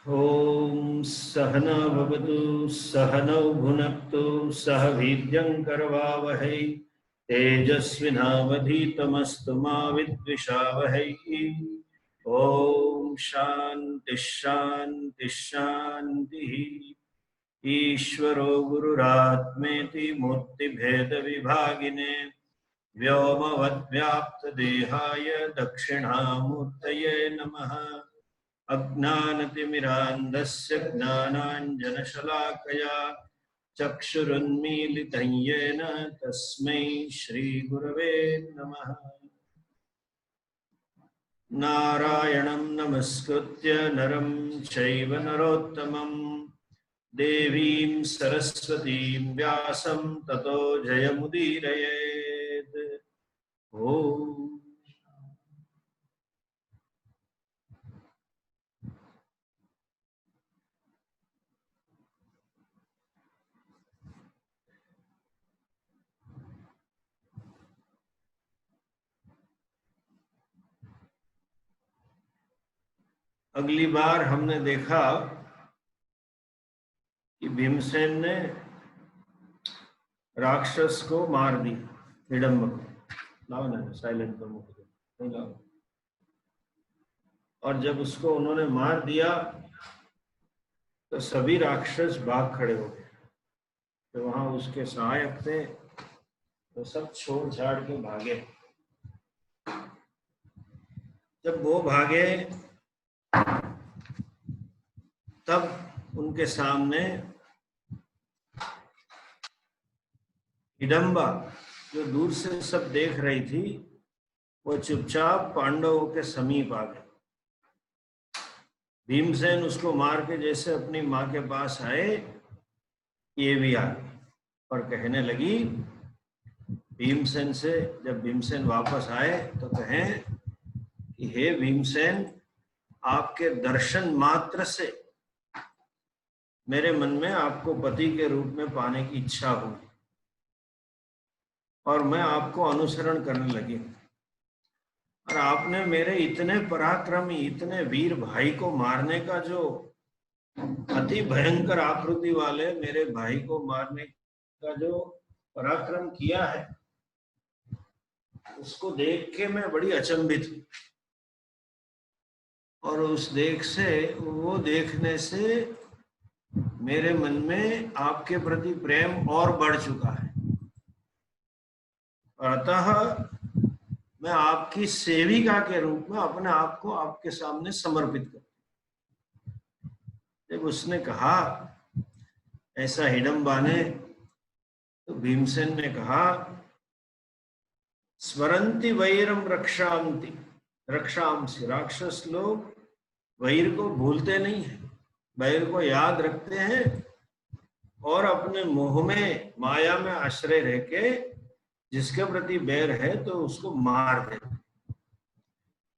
ओम सहना भवतु सहनौ भुनक्तु सह वीर्यं करवावहै तेजस्विनावधीतमस्तु मा विद्विषावहै। ओम शांति शांति शांति। ईश्वरो गुरुरात्मेति मूर्तिभेद विभागिने व्योमवद्व्याप्तदेहाय दक्षिणामूर्तये नमः। अज्ञानतिमिरान्धस्य ज्ञानाञ्जनशलाकया चक्षुरुन्मीलितं येन तस्मै श्रीगुरवे नमः। नारायणं नमस्कृत्य नरं चैव नरोत्तमं देवीं सरस्वतीं व्यासं ततो जयमुदीरयेत्। ओम। अगली बार हमने देखा कि भीमसेन ने राक्षस को मार दी, हिडम्ब को। लाओ ना, साइलेंट पर मुझे नहीं लाओ। और जब उसको उन्होंने मार दिया तो सभी राक्षस भाग खड़े हो गए। तो वहां उसके सहायक थे तो सब छोड़ छाड़ के भागे। जब वो भागे तब उनके सामने हिडम्बा, जो दूर से सब देख रही थी, वो चुपचाप पांडवों के समीप आ गए। भीमसेन उसको मार के जैसे अपनी माँ के पास आए, ये भी आ गई और कहने लगी भीमसेन से। जब भीमसेन वापस आए तो कहें कि हे भीमसेन, आपके दर्शन मात्र से मेरे मन में आपको पति के रूप में पाने की इच्छा हुई और मैं आपको अनुसरण करने लगी। और आपने मेरे इतने पराक्रमी, इतने वीर भाई को मारने का, जो अति भयंकर आकृति वाले मेरे भाई को मारने का जो पराक्रम किया है, उसको देख के मैं बड़ी अचंभित हूँ। और उस वो देखने से मेरे मन में आपके प्रति प्रेम और बढ़ चुका है। अतः मैं आपकी सेविका के रूप में अपने आप को आपके सामने समर्पित कर। जब उसने कहा ऐसा हिडम्बा ने, तो भीमसेन ने कहा स्मरन्ति वैरम रक्षांति रक्षांसि। राक्षस लोग वैर को भूलते नहीं है, वैर को याद रखते हैं और अपने मोह में, माया में आश्रय रह के जिसके प्रति बैर है तो उसको मार दे।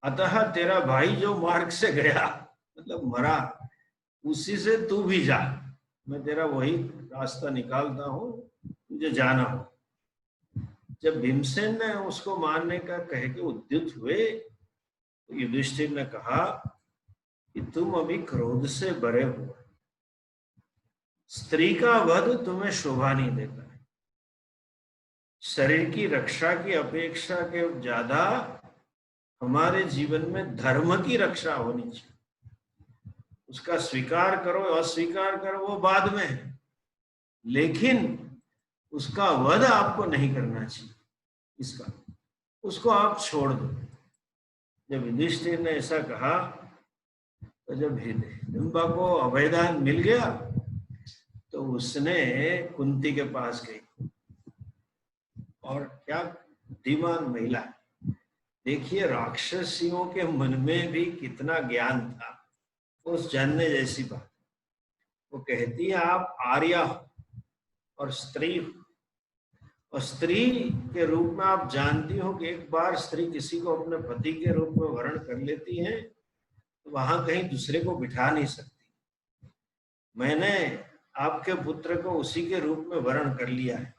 अतः तेरा भाई जो मार्ग से गया, मतलब मरा, उसी से तू भी जा। मैं तेरा वही रास्ता निकालता हूं, तुझे जाना हो। जब भीमसेन ने उसको मारने का कह के उद्युत हुए तो युधिष्ठिर ने कहा कि तुम अभी क्रोध से भरे हो, स्त्री का वध तुम्हें शोभा नहीं देता है। शरीर की रक्षा की अपेक्षा के ज्यादा हमारे जीवन में धर्म की रक्षा होनी चाहिए। उसका स्वीकार करो, अस्वीकार करो, वो बाद में है, लेकिन उसका वध आपको नहीं करना चाहिए। इसका उसको आप छोड़ दो। जब युधिष्ठिर ने ऐसा कहा तो जब हिडम्बा को अभयदान मिल गया तो उसने कुंती के पास गई। और क्या बुद्धिमान महिला, देखिए राक्षसियों के मन में भी कितना ज्ञान था, उस जानने जैसी बात। वो कहती है आप आर्या हो और स्त्री हो, और स्त्री के रूप में आप जानती हो कि एक बार स्त्री किसी को अपने पति के रूप में वर्ण कर लेती है तो वहां कहीं दूसरे को बिठा नहीं सकती। मैंने आपके पुत्र को उसी के रूप में वर्ण कर लिया है।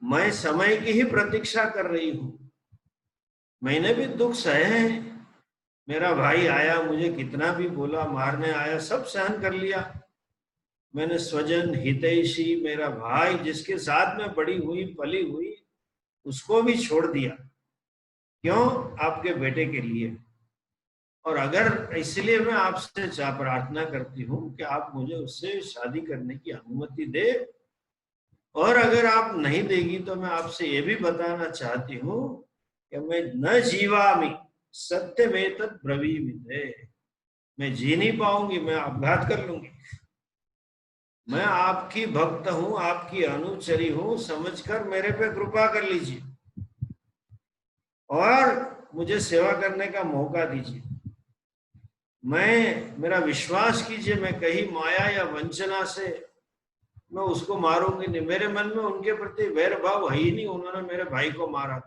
मैं समय की ही प्रतीक्षा कर रही हूं। मैंने भी दुख सहे हैं, मेरा भाई आया, मुझे कितना भी बोला, मारने आया, सब सहन कर लिया। मैंने स्वजन हितैषी मेरा भाई जिसके साथ में बड़ी हुई पली हुई उसको भी छोड़ दिया। क्यों? आपके बेटे के लिए। और अगर इसलिए मैं आपसे प्रार्थना करती हूँ कि आप मुझे उससे शादी करने की अनुमति दे। और अगर आप नहीं देगी तो मैं आपसे ये भी बताना चाहती हूँ कि मैं न जीवामि सत्यमेतत् ब्रवीमि, मैं जी नहीं पाऊंगी, मैं अपघात कर लूंगी। मैं आपकी भक्त हूं, आपकी अनुचरी हूं, समझकर मेरे पे कृपा कर लीजिए और मुझे सेवा करने का मौका दीजिए। मेरा विश्वास कीजिए, मैं कहीं माया या वंचना से मैं उसको मारूंगी नहीं। मेरे मन में उनके प्रति वैर भाव है ही नहीं। उन्होंने मेरे भाई को मारा,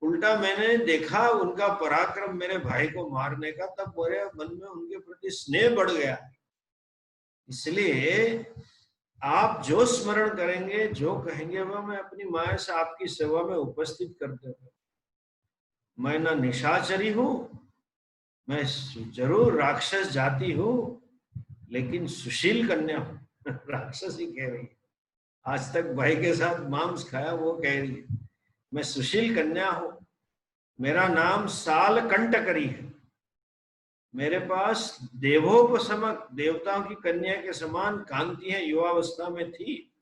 उल्टा मैंने देखा उनका पराक्रम मेरे भाई को मारने का, तब मेरे मन में उनके प्रति स्नेह बढ़ गया। इसलिए आप जो स्मरण करेंगे, जो कहेंगे, वह मैं अपनी माया से आपकी सेवा में उपस्थित करते हुए। मैं ना निशाचरी हूं, मैं जरूर राक्षस जाति हूं, लेकिन सुशील कन्या हूं। राक्षस ही कह रही है, आज तक भाई के साथ मांस खाया, वो कह रही है मैं सुशील कन्या हूं। मेरा नाम साल कंटकरी है। मेरे पास देवोपसमक, देवताओं की कन्या के समान कांति है, युवावस्था में थी,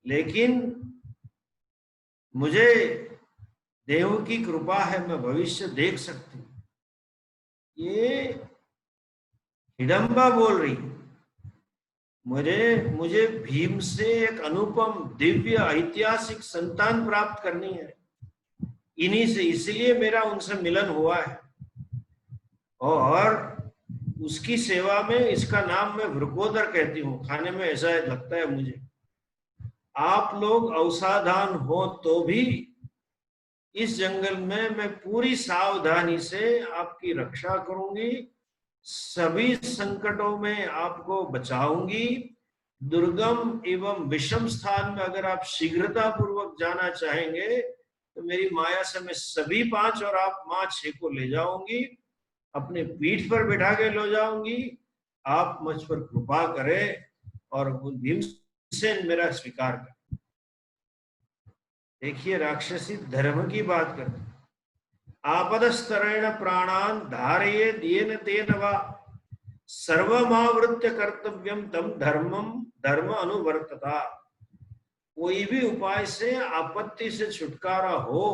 लेकिन मुझे देव की कृपा है, मैं भविष्य देख सकती हूँ। ये हिडम्बा बोल रही। मुझे भीम से एक अनुपम दिव्य ऐतिहासिक संतान प्राप्त करनी है इन्हीं से, इसलिए मेरा उनसे मिलन हुआ है। और उसकी सेवा में इसका नाम मैं वृकोदर कहती हूँ, खाने में ऐसा लगता है मुझे। आप लोग अवसावधान हो तो भी इस जंगल में मैं पूरी सावधानी से आपकी रक्षा करूंगी, सभी संकटों में आपको बचाऊंगी। दुर्गम एवं विषम स्थान में अगर आप शीघ्रता पूर्वक जाना चाहेंगे तो मेरी माया से मैं सभी 5 और आप माँ 6 को ले जाऊंगी, अपने पीठ पर बैठा के ले जाऊंगी। आप मुझ पर कृपा करें और भीमसेन मेरा स्वीकार करें। देखिए, राक्षसी धर्म की बात करते, आपदस्तरेण प्राणान धारये येन तेन वा सर्वमावृत्य कर्तव्यम तम धर्मम धर्म अनुवर्तता। कोई भी उपाय से आपत्ति से छुटकारा हो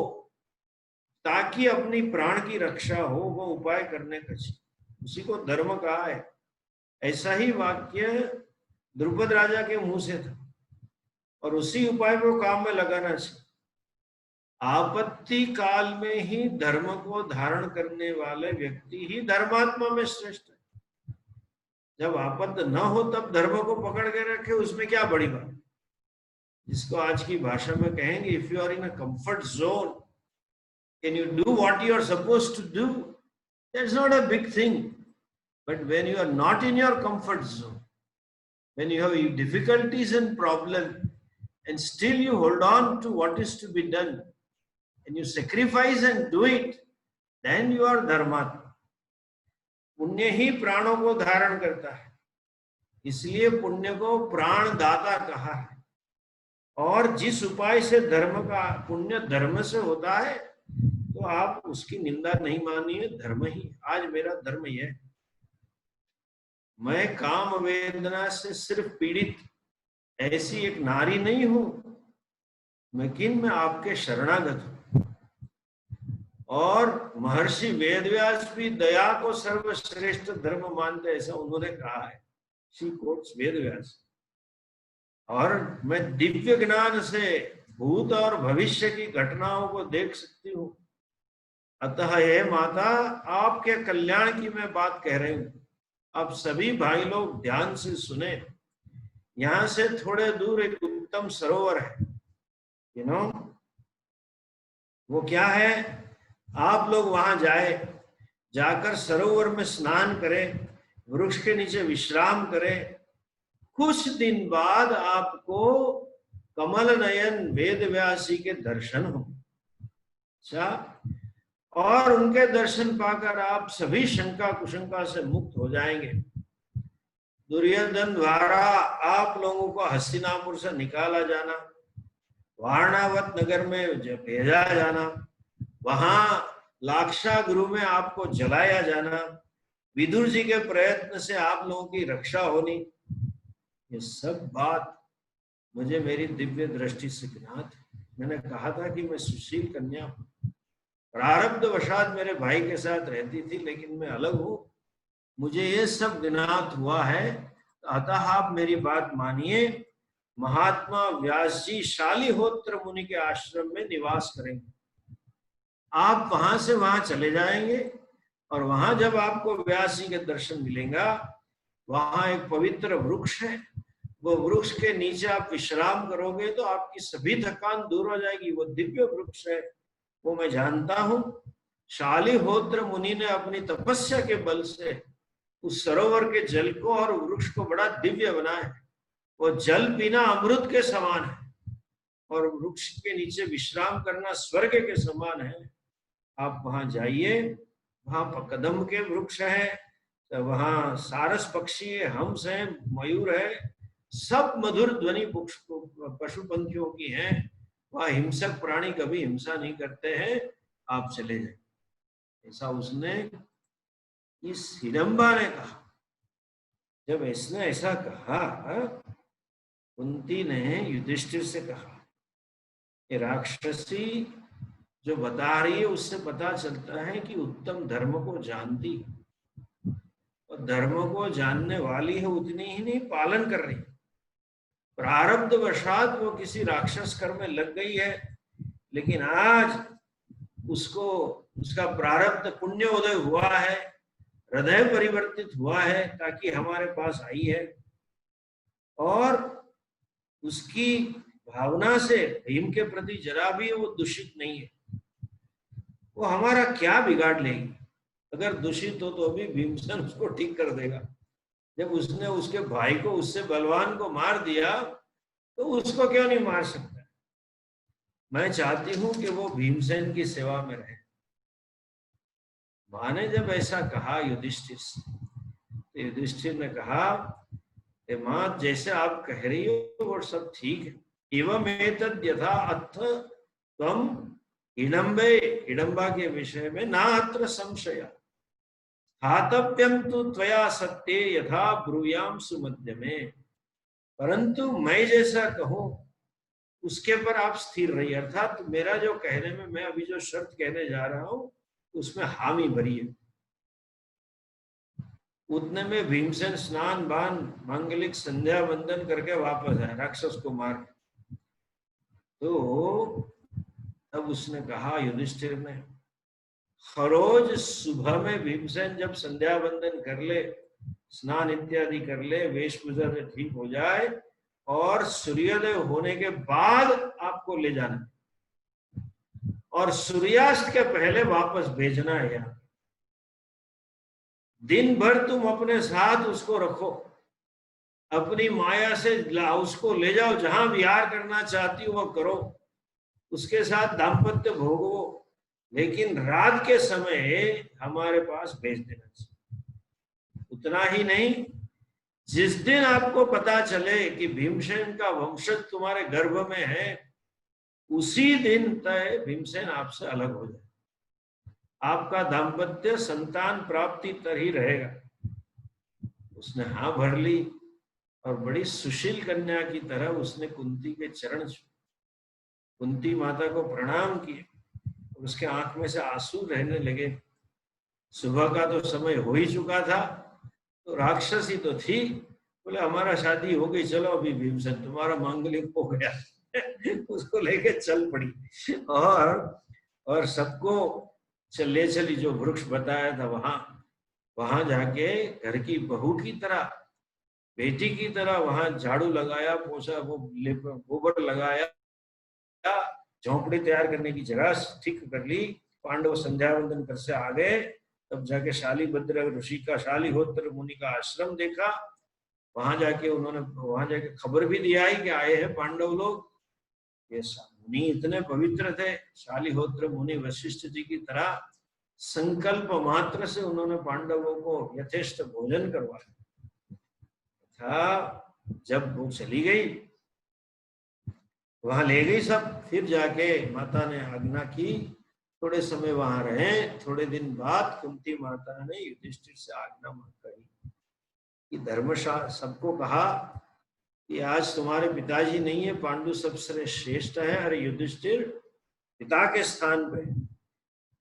ताकि अपनी प्राण की रक्षा हो, वो उपाय करने का चाहिए, उसी को धर्म कहा है। ऐसा ही वाक्य द्रुपद राजा के मुंह से था और उसी उपाय को काम में लगाना चाहिए। आपत्ति काल में ही धर्म को धारण करने वाले व्यक्ति ही धर्मात्मा में श्रेष्ठ है। जब आपत्ति न हो तब धर्म को पकड़ के रखे, उसमें क्या बड़ी बात। जिसको आज की भाषा में कहेंगे, if you are in a comfort zone, can you do what you are supposed to do, that's not a big thing. But when you are not in your comfort zone, when you have difficulties and problem and still you hold on to what is to be done and you sacrifice and do it, then you are dharmatma. पुण्य ही प्राणों को धारण करता है, इसलिए पुण्य को प्राण दाता कहा है। और जिस उपाय से धर्म का पुण्य धर्म से होता है तो आप उसकी निंदा नहीं मानिए, धर्म ही। आज मेरा धर्म यह है, मैं काम वेदना से सिर्फ पीड़ित ऐसी एक नारी नहीं हूं, लेकिन मैं आपके शरणागत हूं। और महर्षि वेदव्यास भी दया को सर्वश्रेष्ठ धर्म मानते, ऐसा उन्होंने कहा है। She quotes Vedvyas. और मैं दिव्य ज्ञान से भूत और भविष्य की घटनाओं को देख सकती हूँ। अतः हे माता, आपके कल्याण की मैं बात कह रही हूँ। आप सभी भाई लोग ध्यान से सुने। यहां से थोड़े दूर एक उत्तम सरोवर है, यू नो, वो क्या है, आप लोग वहां जाए, जाकर सरोवर में स्नान करें, वृक्ष के नीचे विश्राम करें। कुछ दिन बाद आपको कमल नयन वेद व्यासी के दर्शन हो। अच्छा, और उनके दर्शन पाकर आप सभी शंका कुशंका से मुक्त हो जाएंगे। दुर्योधन द्वारा आप लोगों को हस्तिनापुर से निकाला जाना, वारणावत नगर में भेजा जाना, वहां लाक्षा गुरु में आपको जलाया जाना, विदुर जी के प्रयत्न से आप लोगों की रक्षा होनी, ये सब बात मुझे मेरी दिव्य दृष्टि से ज्ञात है। मैंने कहा था कि मैं सुशील कन्या हूं, प्रारब्ध वशात मेरे भाई के साथ रहती थी, लेकिन मैं अलग हूं, मुझे ये सब ज्ञात हुआ है। अतः आप मेरी बात मानिए, महात्मा व्यास जी शालिहोत्र मुनि के आश्रम में निवास करेंगे। आप वहां से वहां चले जाएंगे और वहां जब आपको व्यास जी के दर्शन मिलेगा, वहां एक पवित्र वृक्ष है, वो वृक्ष के नीचे आप विश्राम करोगे तो आपकी सभी थकान दूर हो जाएगी। वो दिव्य वृक्ष है, वो मैं जानता हूं। शालिहोत्र मुनि ने अपनी तपस्या के बल से उस सरोवर के जल को और वृक्ष को बड़ा दिव्य बनाया है। वो जल पीना अमृत के समान है और वृक्ष के नीचे विश्राम करना स्वर्ग के समान है। आप वहां जाइए, वहां कदम के वृक्ष है, तो वहां सारस पक्षी है, हंस है, मयूर है, सब मधुर ध्वनि पशु पंखियों की हैं। वह हिंसक प्राणी कभी हिंसा नहीं करते हैं, आप चले जाए। ऐसा उसने इस हिडम्बा ने कहा। जब इसने ऐसा कहा, कुंती ने युधिष्ठिर से कहा, ये राक्षसी जो बता रही है उससे पता चलता है कि उत्तम धर्म को जानती और धर्म को जानने वाली है, उतनी ही नहीं पालन कर रही। प्रारब्ध वशात वो किसी राक्षस कर्म में लग गई है, लेकिन आज उसको उसका प्रारब्ध पुण्य उदय हुआ है, हृदय परिवर्तित हुआ है ताकि हमारे पास आई है, और उसकी भावना से भीम के प्रति जरा भी वो दूषित नहीं है। वो हमारा क्या बिगाड़ लेगी? अगर दूषित हो तो अभी भीमसेन उसको ठीक कर देगा। जब उसने उसके भाई को, उससे बलवान को मार दिया, तो उसको क्यों नहीं मार सकता? मैं चाहती हूं कि वो भीमसेन की सेवा में रहे। माँ ने जब ऐसा कहा युधिष्ठिर से, तो युधिष्ठिर ने कहा, माँ जैसे आप कह रही हो वो सब ठीक है। एवं एतद् यथा अथ त्वं हिडम्बे, हिडम्बा के विषय में ना अत्र संशय, स्थातव्यं तु त्वया सत्ये यथा ब्रूयाम सुमध्यमे। परंतु मैं जैसा कहूं उसके पर आप स्थिर रहिए, अर्थात मेरा जो कहने में, मैं अभी जो शब्द कहने जा रहा हूं उसमें हामी भरिए। उतने में भीमसेन स्नान बान मांगलिक संध्या वंदन करके वापस आए राक्षस को मार के। तो तब उसने कहा युधिष्ठिर ने, रोज सुबह में भीमसेन जब संध्या वंदन कर ले, स्नान इत्यादि कर ले, वेशभूषा से ठीक हो जाए, और सूर्योदय होने के बाद आपको ले जाना और सूर्यास्त के पहले वापस भेजना है। यहाँ दिन भर तुम अपने साथ उसको रखो, अपनी माया से उसको ले जाओ, जहां विहार करना चाहती हो वो करो, उसके साथ दाम्पत्य भोगो, लेकिन रात के समय हमारे पास भेज देना चाहिए। उतना ही नहीं, जिस दिन आपको पता चले कि भीमसेन का वंशज तुम्हारे गर्भ में है, उसी दिन तय भीमसेन आपसे अलग हो जाए, आपका दाम्पत्य संतान प्राप्ति तर ही रहेगा। उसने हाँ भर ली और बड़ी सुशील कन्या की तरह उसने कुंती के चरण छुए, कुंती माता को प्रणाम किए, और उसके आंख में से आंसू रहने लगे। सुबह का तो समय हो ही चुका था, तो राक्षसी तो थी, बोले हमारा शादी हो गई, चलो अभी भीमसेन तुम्हारा मांगलिक हो गया। उसको लेके चल पड़ी और सबको ले चली जो वृक्ष बताया था वहां जाके घर की बहू की तरह, बेटी की तरह वहां झाड़ू लगाया, पोछा, वो गोबर लगाया, झोंपड़ी तैयार करने की जगह ठीक कर ली। पांडव संध्या वंदन कर से आ गए, तब जाके शालिभद्र ऋषि का, शालिहोत्र मुनि का आश्रम देखा। वहां जाके उन्होंने खबर भी दिया है कि आए हैं पांडव लोग। ये मुनि इतने पवित्र थे, शालिहोत्र मुनि वशिष्ठ जी की तरह, संकल्प मात्र से उन्होंने पांडवों को यथेष्ट भोजन करवाया था। जब वो चली गई, वहां ले गई सब, फिर जाके माता ने आज्ञा की थोड़े समय वहां रहे। थोड़े दिन बाद कुंती माता ने युधिष्ठिर से आज्ञा करी कि धर्मशास्त्र सबको कहा कि आज तुम्हारे पिताजी नहीं है, पांडु सबसे श्रेष्ठ है, अरे युधिष्ठिर पिता के स्थान पे।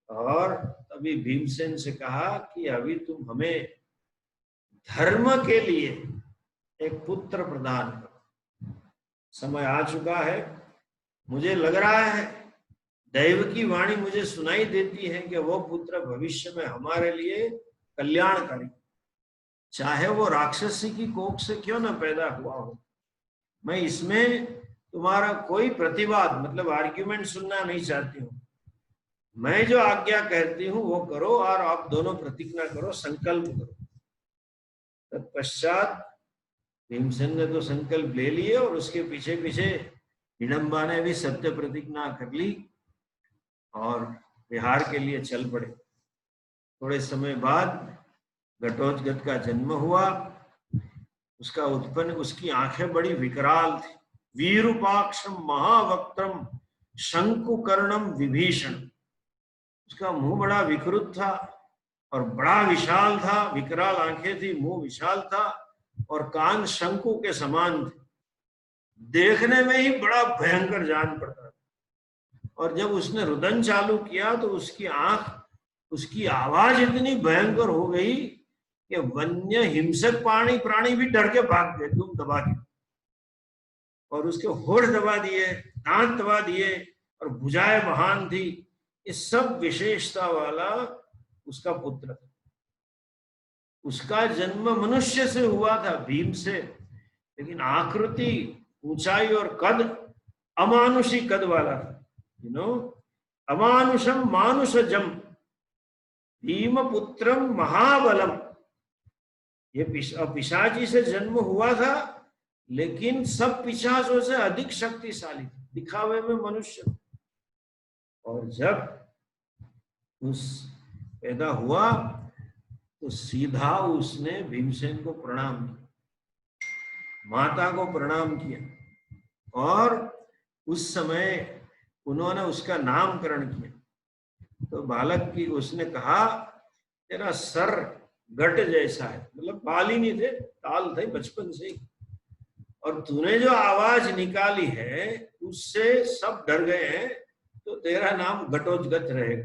और अभी भीमसेन से कहा कि अभी तुम हमें धर्म के लिए एक पुत्र प्रदान करो। समय आ चुका है, मुझे लग रहा है, दैव की वाणी मुझे सुनाई देती है कि वो पुत्र भविष्य में हमारे लिए कल्याणकारी, चाहे वो राक्षसी की कोख से क्यों न पैदा हुआ हो। मैं इसमें तुम्हारा कोई प्रतिवाद मतलब आर्ग्यूमेंट सुनना नहीं चाहती हूँ। मैं जो आज्ञा कहती हूँ वो करो और आप दोनों प्रतिज्ञा करो, संकल्प करो। तत्पश्चात भीमसेन ने तो संकल्प ले लिए और उसके पीछे पीछे हिडम्बा ने भी सत्य प्रतिज्ञा कर ली और बिहार के लिए चल पड़े। थोड़े समय बाद घटोत्कच का जन्म हुआ। उसका उत्पन्न, उसकी आंखें बड़ी विकराल थी। वीरूपाक्षम महावक्त्रम शंकुकर्णम विभीषण। उसका मुंह बड़ा विकृत था और बड़ा विशाल था, विकराल आंखें थी, मुंह विशाल था और कान शंकु के समान थे। देखने में ही बड़ा भयंकर जान पड़ता था। और जब उसने रुदन चालू किया तो उसकी आंख, उसकी आवाज इतनी भयंकर हो गई कि वन्य हिंसक प्राणी भी डर के भाग गए, तुम दबा के। और उसके होठ दबा दिए, दांत दबा दिए और भुजाएं महान थी। इस सब विशेषता वाला उसका पुत्र था। उसका जन्म मनुष्य से हुआ था, भीम से, लेकिन आकृति, ऊंचाई और कद अमानुषी कद वाला था। अमानुषम मानुषजम भीम पुत्रम महाबलम। ये पिशाची से जन्म हुआ था, लेकिन सब पिशाचों से अधिक शक्तिशाली था, दिखावे में मनुष्य। और जब उस पैदा हुआ तो सीधा उसने भीमसेन को प्रणाम किया, माता को प्रणाम किया और उस समय उन्होंने उसका नामकरण किया। तो बालक की उसने कहा, तेरा सर गट जैसा है, मतलब बाल ही नहीं थे, ताल थे बचपन से ही, और तूने जो आवाज निकाली है उससे सब डर गए हैं, तो तेरा नाम घटोत्कच रहेगा।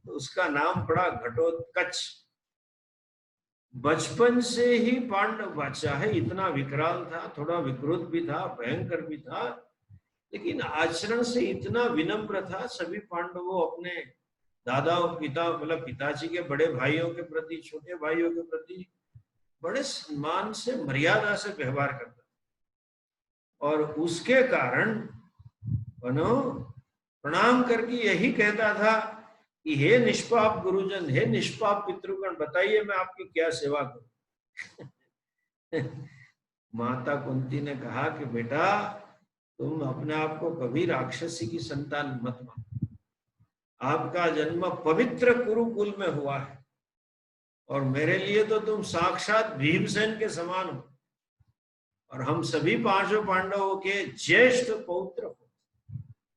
तो उसका नाम पड़ा घटोत्कच। बचपन से ही पांडव बादशाह है, इतना विकराल था, थोड़ा विकृत भी था, भयंकर भी था, लेकिन आचरण से इतना विनम्र था। सभी पांडवों अपने दादा और पिता मतलब पिताजी के बड़े भाइयों के प्रति, छोटे भाइयों के प्रति बड़े सम्मान से, मर्यादा से व्यवहार करता। और उसके कारण प्रणाम करके यही कहता था कि हे निष्पाप गुरुजन, हे निष्पाप पितृगण, बताइए मैं आपकी क्या सेवा करूं। माता कुंती ने कहा कि बेटा, तुम अपने आप को कभी राक्षसी की संतान मत मानो। आपका जन्म पवित्र कुरुकुल में हुआ है और मेरे लिए तो तुम साक्षात भीमसेन के समान हो और हम सभी पांचों पांडवों के ज्येष्ठ पौत्र हो,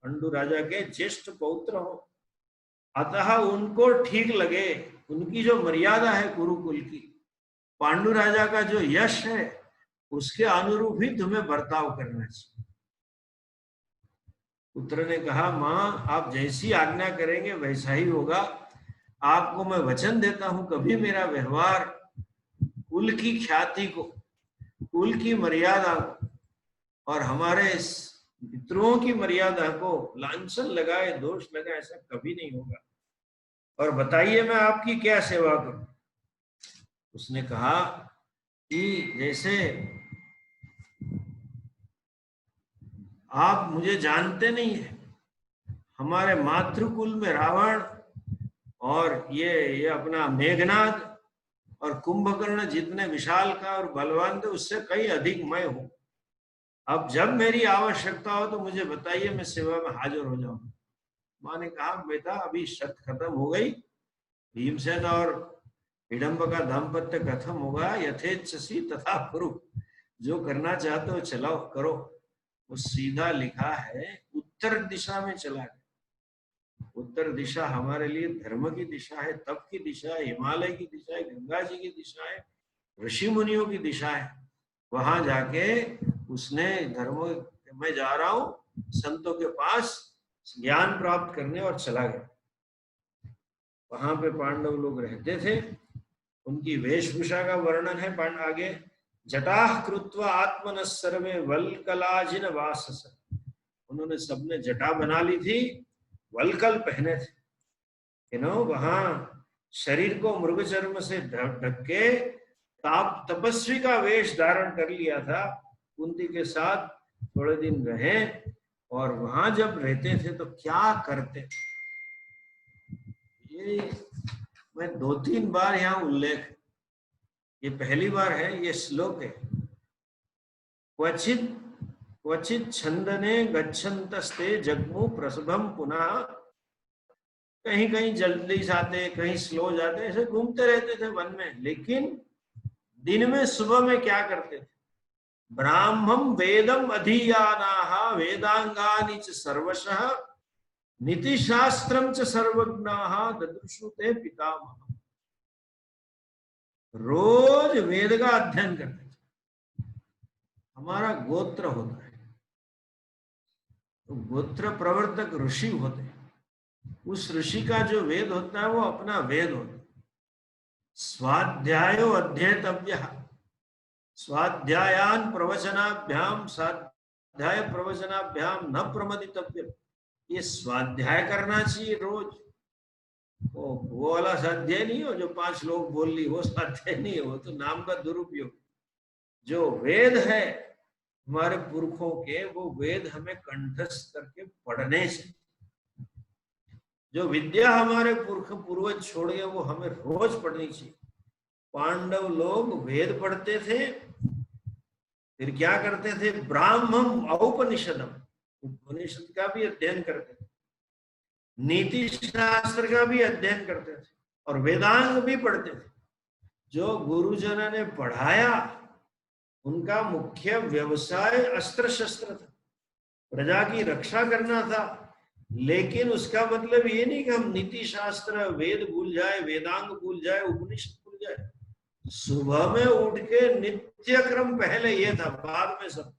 पांडु राजा के ज्येष्ठ पौत्र हो। अतः उनको ठीक लगे, उनकी जो मर्यादा है कुरुकुल की, पांडु राजा का जो यश है, उसके अनुरूप ही तुम्हें बर्ताव करना चाहिए। पुत्र ने कहा, माँ आप जैसी आज्ञा करेंगे वैसा ही होगा। आपको मैं वचन देता हूं, कभी मेरा व्यवहार कुल की ख्याति को, कुल की मर्यादा को और हमारे पितरों की मर्यादा को लांछन लगाए, दोष लगाए, ऐसा कभी नहीं होगा। और बताइए मैं आपकी क्या सेवा करूं। उसने कहा कि जैसे आप मुझे जानते नहीं है, हमारे मातृकुल में रावण और ये अपना मेघनाद और कुंभकर्ण जितने विशालकाय और बलवान थे, उससे कहीं अधिक मैं हूं। अब जब मेरी आवश्यकता हो तो मुझे बताइए, मैं सेवा में हाजिर हो जाऊंगा। माँ ने कहा, बेटा अभी शर्त खत्म हो गई, भीमसेन और हिडम्ब का दाम्पत्य कथम होगा, यथेच्छसी तथा कुरु, जो करना चाहते हो चलाओ करो। वो सीधा लिखा है, उत्तर दिशा में चला गया। उत्तर दिशा हमारे लिए धर्म की दिशा है, तप की दिशा है, हिमालय की दिशा है, गंगा जी की दिशा है, ऋषि मुनियों की दिशा है। वहां जाके उसने धर्म, मैं जा रहा हूं संतों के पास ज्ञान प्राप्त करने, और चला गया। वहां पे पांडव लोग रहते थे। उनकी वेशभूषा का वर्णन है आगे, जटाह कृत्वा आत्मनः सर्वे वल्कलाजिन वासस। उन्होंने सबने जटा बना ली थी, वल्कल पहने थे। वहां शरीर को मृग चर्म से ढक के तपस्वी का वेश धारण कर लिया था। कुंती के साथ थोड़े दिन रहे, और वहां जब रहते थे तो क्या करते, ये मैं 2-3 बार यहाँ उल्लेख, ये पहली बार है, ये श्लोक है। क्वचित क्वचित छंदने गच्छन्तस्ते जग्मु प्रसभम पुनः, कहीं कहीं जल्दी जाते, कहीं स्लो जाते, ऐसे घूमते रहते थे वन में। लेकिन दिन में सुबह में क्या करते थे, ब्राह्मम वेदम अधियानाः वेदांगानि च सर्वशः नीतिशास्त्रम च सर्वज्ञाः ददृशु ते पितामह। रोज वेद का अध्ययन करते थे। हमारा गोत्र होता है तो गोत्र प्रवर्तक ऋषि होते हैं। उस ऋषि का जो वेद होता है वो अपना वेद होता है। स्वाध्यायो अध्येतव्यः, स्वाध्यायान प्रवचनाभ्याम स्वाध्याय प्रवचनाभ्याम न प्रमदितव्यम्। ये स्वाध्याय करना चाहिए रोज। वो वाला स्वाध्याय नहीं हो जो 5 लोग बोल ली, वो स्वाध्याय नहीं है, वो तो नाम का दुरुपयोग। जो वेद है हमारे पुरखों के, वो वेद हमें कंठस्थ करके पढ़ने से, जो विद्या हमारे पूर्वज छोड़ गए वो हमें रोज पढ़नी चाहिए। पांडव लोग वेद पढ़ते थे, फिर क्या करते थे, ब्राह्मण औपनिषदम, उपनिषद का भी अध्ययन करते थे, नीति शास्त्र का भी अध्ययन करते थे, और वेदांग भी पढ़ते थे। जो गुरुजनों ने पढ़ाया उनका मुख्य व्यवसाय अस्त्र शस्त्र था, प्रजा की रक्षा करना था। लेकिन उसका मतलब ये नहीं कि हम नीति शास्त्र वेद भूल जाए, वेदांग भूल जाए, उपनिषद भूल जाए। सुबह में उठ के नित्य क्रम पहले ये था, बाद में सब।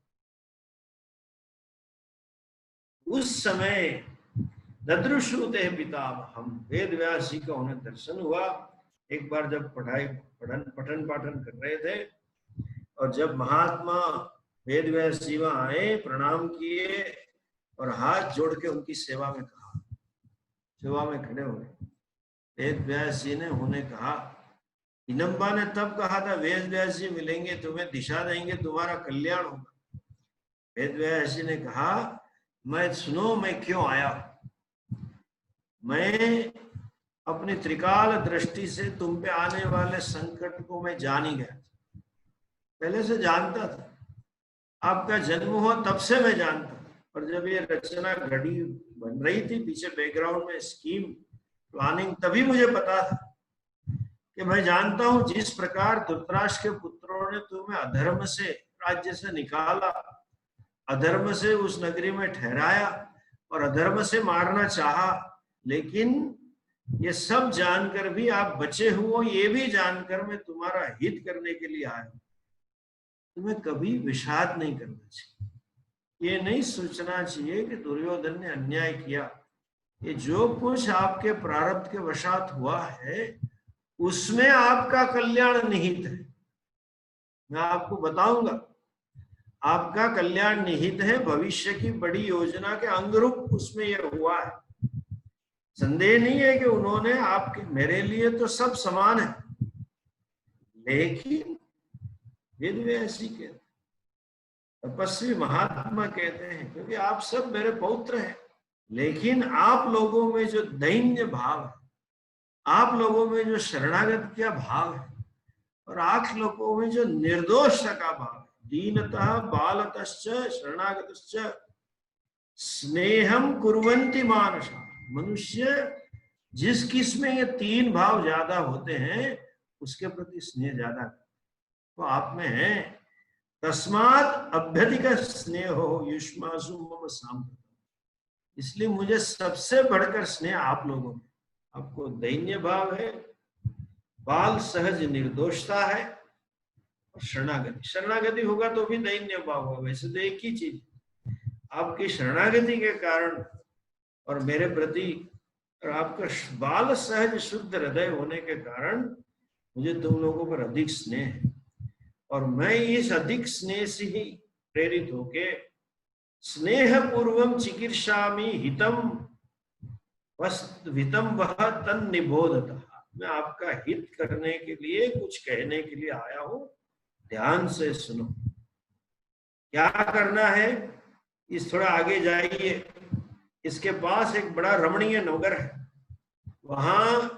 उस समय ददृशु ते पितामहम्, वेद व्यास जी का उन्हें दर्शन हुआ। एक बार जब पठन पाठन कर रहे थे, और जब महात्मा वेद व्यास जी वहां आए, प्रणाम किए और हाथ जोड़ के उनकी सेवा में कहा, सेवा में खड़े हुए। वेद व्यास जी ने उन्हें कहा, हिडम्बा ने तब कहा था वेद व्यास जी मिलेंगे, तुम्हें दिशा देंगे, तुम्हारा कल्याण होगा। वेद व्यास जी ने कहा, मैं सुनो, मैं क्यों आया। मैं अपनी त्रिकाल दृष्टि से तुम पे आने वाले संकट को मैं जान ही गया, पहले से जानता था। आपका जन्म हुआ तब से मैं जानता था, और जब ये रचना घड़ी बन रही थी पीछे बैकग्राउंड में स्कीम प्लानिंग, तभी मुझे पता था कि मैं जानता हूं जिस प्रकार धृतराष्ट्र के पुत्रों ने तुम्हें अधर्म से राज्य से निकाला, अधर्म से उस नगरी में ठहराया और अधर्म से मारना चाहा, लेकिन ये सब जानकर भी आप बचे हुए, ये भी जानकर मैं तुम्हारा हित करने के लिए आया। तुम्हें कभी विषाद नहीं करना चाहिए, ये नहीं सोचना चाहिए कि दुर्योधन ने अन्याय किया। ये जो कुछ आपके प्रारब्ध के वशात हुआ है उसमें आपका कल्याण निहित है। मैं आपको बताऊंगा, आपका कल्याण निहित है, भविष्य की बड़ी योजना के अंगरूप उसमें यह हुआ है। संदेह नहीं है कि उन्होंने आपके, मेरे लिए तो सब समान है, लेकिन वेद व्यासी के तपस्वी महात्मा कहते हैं, क्योंकि आप सब मेरे पौत्र हैं, लेकिन आप लोगों में जो दैन्य भाव है, आप लोगों में जो शरणागत का भाव है, और आप लोगों में जो निर्दोषता का भाव है, दीनतः बालतश्च शरणागतश्च स्नेहम कुर्वन्ति मानसा, मनुष्य जिस किस में ये तीन भाव ज्यादा होते हैं उसके प्रति स्नेह ज्यादा तो आप में है। तस्मात् अभ्यधिक स्नेह हो युष्मासु मम साम्प्रतम्। इसलिए मुझे सबसे बढ़कर स्नेह आप लोगों में। आपको दैन्य भाव है, बाल सहज निर्दोषता है और शरणागति। शरणागति होगा तो भी दैन्य भाव होगा। वैसे तो एक ही चीज, आपकी शरणागति के कारण और मेरे प्रति और आपका बाल सहज शुद्ध हृदय होने के कारण मुझे तुम लोगों पर अधिक स्नेह है। और मैं इस अधिक स्नेह से ही प्रेरित होके स्नेह पूर्वम चिकीर्षामि हितम हितम वह तन निबोधतः। मैं आपका हित करने के लिए कुछ कहने के लिए आया हूं, ध्यान से सुनो। क्या करना है, इस थोड़ा आगे जाइए, इसके पास एक बड़ा रमणीय नगर है। वहां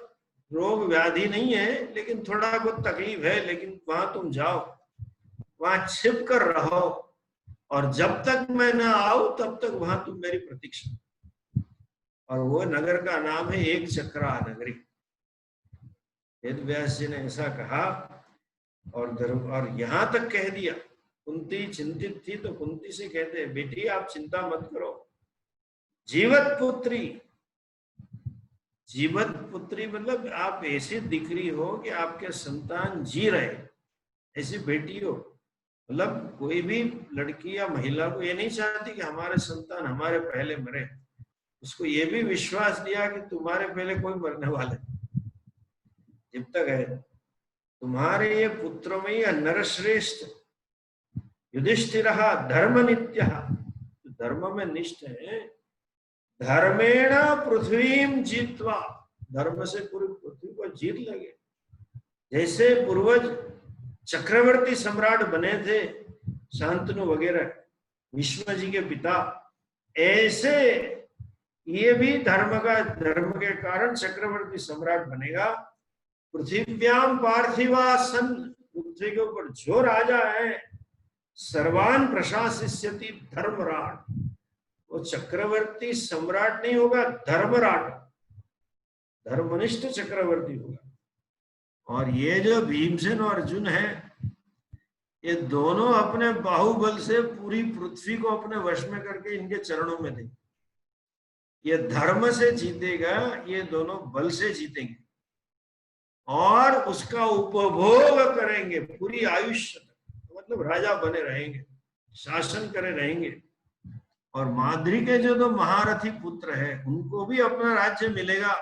रोग व्याधि नहीं है लेकिन थोड़ा बहुत तकलीफ है, लेकिन वहां तुम जाओ, वहां छिप कर रहो और जब तक मैं ना आऊं तब तक वहां तुम मेरी प्रतीक्षा। और वो नगर का नाम है एक चक्रा नगरी। वेद व्यास जी ने ऐसा कहा और यहां तक कह दिया। कुंती चिंतित थी तो कुंती से कहते, बेटी आप चिंता मत करो, जीवत पुत्री। जीवत पुत्री मतलब आप ऐसी दिकरी हो कि आपके संतान जी रहे, ऐसी बेटी हो। मतलब कोई भी लड़की या महिला को ये नहीं चाहती कि हमारे संतान हमारे पहले मरे। उसको ये भी विश्वास दिया कि तुम्हारे पहले कोई मरने वाले, जब तक है तुम्हारे ये पुत्रों में यह नरश्रेष्ठ युधिष्ठिर धर्म नित्य, धर्म में निष्ठ है, धर्मेण पृथ्वीम जीतवा, धर्म से पूरी पृथ्वी को जीत लगे। जैसे पूर्वज चक्रवर्ती सम्राट बने थे, शांतनु वगैरह, विष्णु जी के पिता, ऐसे ये भी धर्म के कारण चक्रवर्ती सम्राट बनेगा। पृथ्व्याम पार्थिवा सन, पृथ्वी के ऊपर जो राजा है, सर्वान प्रशासिष्यति धर्मराट, वो चक्रवर्ती सम्राट नहीं होगा, धर्मराट, धर्मनिष्ठ चक्रवर्ती होगा। और ये जो भीमसेन और अर्जुन है, ये दोनों अपने बाहुबल से पूरी पृथ्वी को अपने वश में करके इनके चरणों में देंगे। ये धर्म से जीतेगा, ये दोनों बल से जीतेंगे और उसका उपभोग करेंगे पूरी आयुष्य, मतलब राजा बने रहेंगे, शासन करे रहेंगे। और माद्री के जो दो महारथी पुत्र है उनको भी अपना राज्य मिलेगा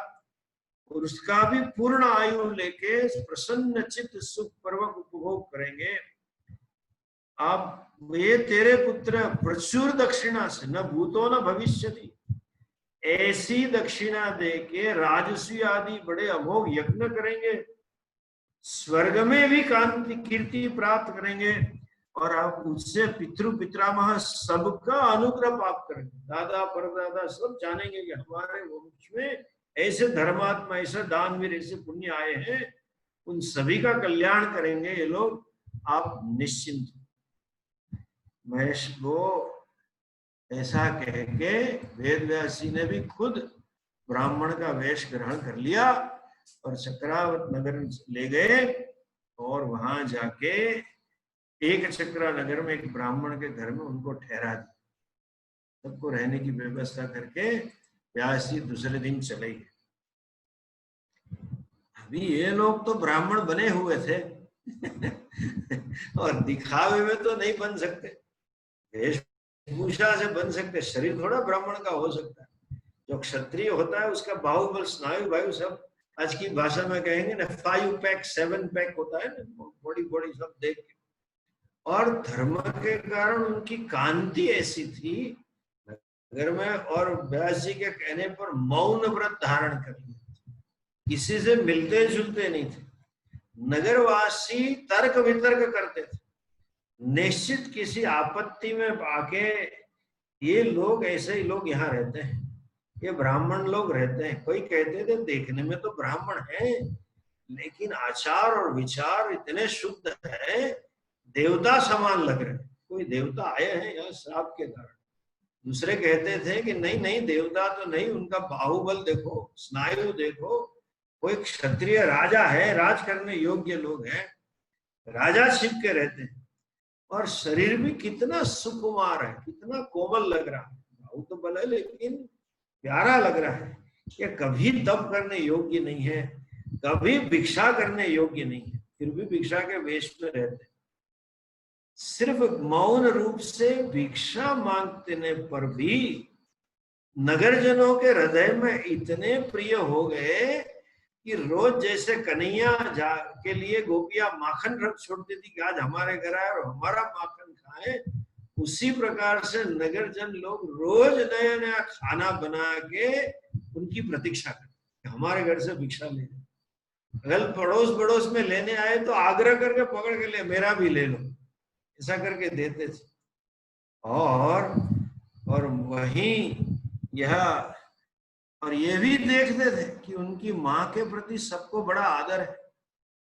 और उसका भी पूर्ण आयु लेके प्रसन्न चित्त सुख पूर्वक उपभोग करेंगे। आप ये तेरे पुत्र प्रचुर दक्षिणा से, न भूतो न भविष्यति, ऐसी दक्षिणा देके राजसी आदि बड़े अमोघ यज्ञ करेंगे, स्वर्ग में भी कांति कीर्ति प्राप्त करेंगे और आप उससे पितृ पितामह सबका अनुग्रह प्राप्त करेंगे। दादा परदादा सब जानेंगे कि हमारे वंश में ऐसे धर्मात्मा, ऐसे दानवीर, ऐसे पुण्य आए हैं, उन सभी का कल्याण करेंगे ये लोग, आप निश्चिंत। महेश वो ऐसा कह के वेद व्यास जी ने भी खुद ब्राह्मण का वेश ग्रहण कर लिया और चक्रावत नगर ले गए और वहां जाके एक चक्रा नगर में एक ब्राह्मण के घर में उनको ठहरा दिया। सबको रहने की व्यवस्था करके व्यास जी दूसरे दिन चले गए। अभी ये लोग तो ब्राह्मण बने हुए थे और दिखावे में तो नहीं बन सकते, वेशभूषा से बन सकते, शरीर थोड़ा ब्राह्मण का हो सकता है। जो क्षत्रिय होता है उसका बाहुबल, स्नायु वायु सब, आज की भाषा में कहेंगे ना 5 पैक 7 पैक होता है ना, बॉडी सब देख के। और धर्म के कारण उनकी कांति ऐसी थी नगर में, और व्यास जी के कहने पर मौन व्रत धारण कर लिया, किसी से मिलते जुलते नहीं थे। नगरवासी तर्क वितर्क करते थे, निश्चित किसी आपत्ति में आके ये लोग, ऐसे ही लोग यहाँ रहते हैं, ये ब्राह्मण लोग रहते हैं। कोई कहते थे देखने में तो ब्राह्मण है लेकिन आचार और विचार इतने शुद्ध है, देवता समान लग रहे हैं, कोई देवता आए हैं यहाँ श्राप के कारण। दूसरे कहते थे कि नहीं नहीं, देवता तो नहीं, उनका बाहुबल देखो, स्नायु देखो, कोई क्षत्रिय राजा है, राज करने योग्य लोग हैं, राजा छिप के रहते हैं, और शरीर भी कितना सुकुमार है, कितना कोमल लग रहा है, बाहु तो बल है लेकिन प्यारा लग रहा है। ये कभी तप करने योग्य नहीं है, कभी भिक्षा करने योग्य नहीं है, फिर भी भिक्षा के वेश में रहते हैं। सिर्फ मौन रूप से भिक्षा मांगने पर भी नगरजनों के हृदय में इतने प्रिय हो गए कि रोज जैसे कन्हैया के लिए गोपियां माखन रख छोड़ती थी कि आज हमारे घर आए और हमारा माखन खाए, उसी प्रकार से नगरजन लोग रोज नया नया खाना बना के उनकी प्रतीक्षा करते, हमारे घर से भिक्षा ले। अगर पड़ोस पड़ोस में लेने आए तो आग्रह करके पकड़ के ले, मेरा भी ले लो, ऐसा करके देते थे। और वहीं यह और ये भी देखते थे कि उनकी माँ के प्रति सबको बड़ा आदर है,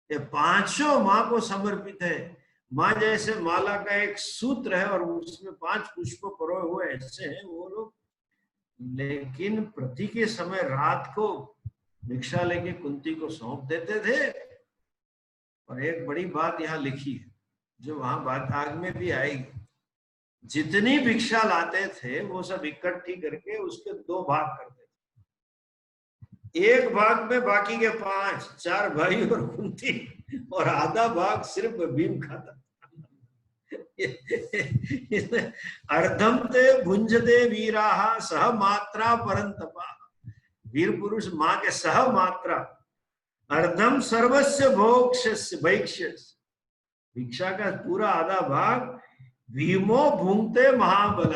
ये पांचों माँ को समर्पित है। माँ जैसे माला का एक सूत्र है और उसमें 5 पुष्प परोए हुए ऐसे हैं वो लोग, लेकिन प्रति के समय रात को भिक्षा लेके कुंती को सौंप देते थे। और एक बड़ी बात यहाँ लिखी है जो वहां बात आग में भी आएगी, जितनी भिक्षा लाते थे वो सब इकट्ठी करके उसके 2 भाग करते थे। एक भाग में बाकी के 5, 4 भाई और कुंती, और आधा भाग सिर्फ भीम खाता। अर्धम ते भुंजते वीराः सह मात्रा परंतपा, वीर पुरुष माँ के सह मात्रा, अर्धम सर्वस्य भोक्ष्यस्य भैक्ष्यस्य, भिक्षा का पूरा आधा भाग भीमो भूंगते महाबल,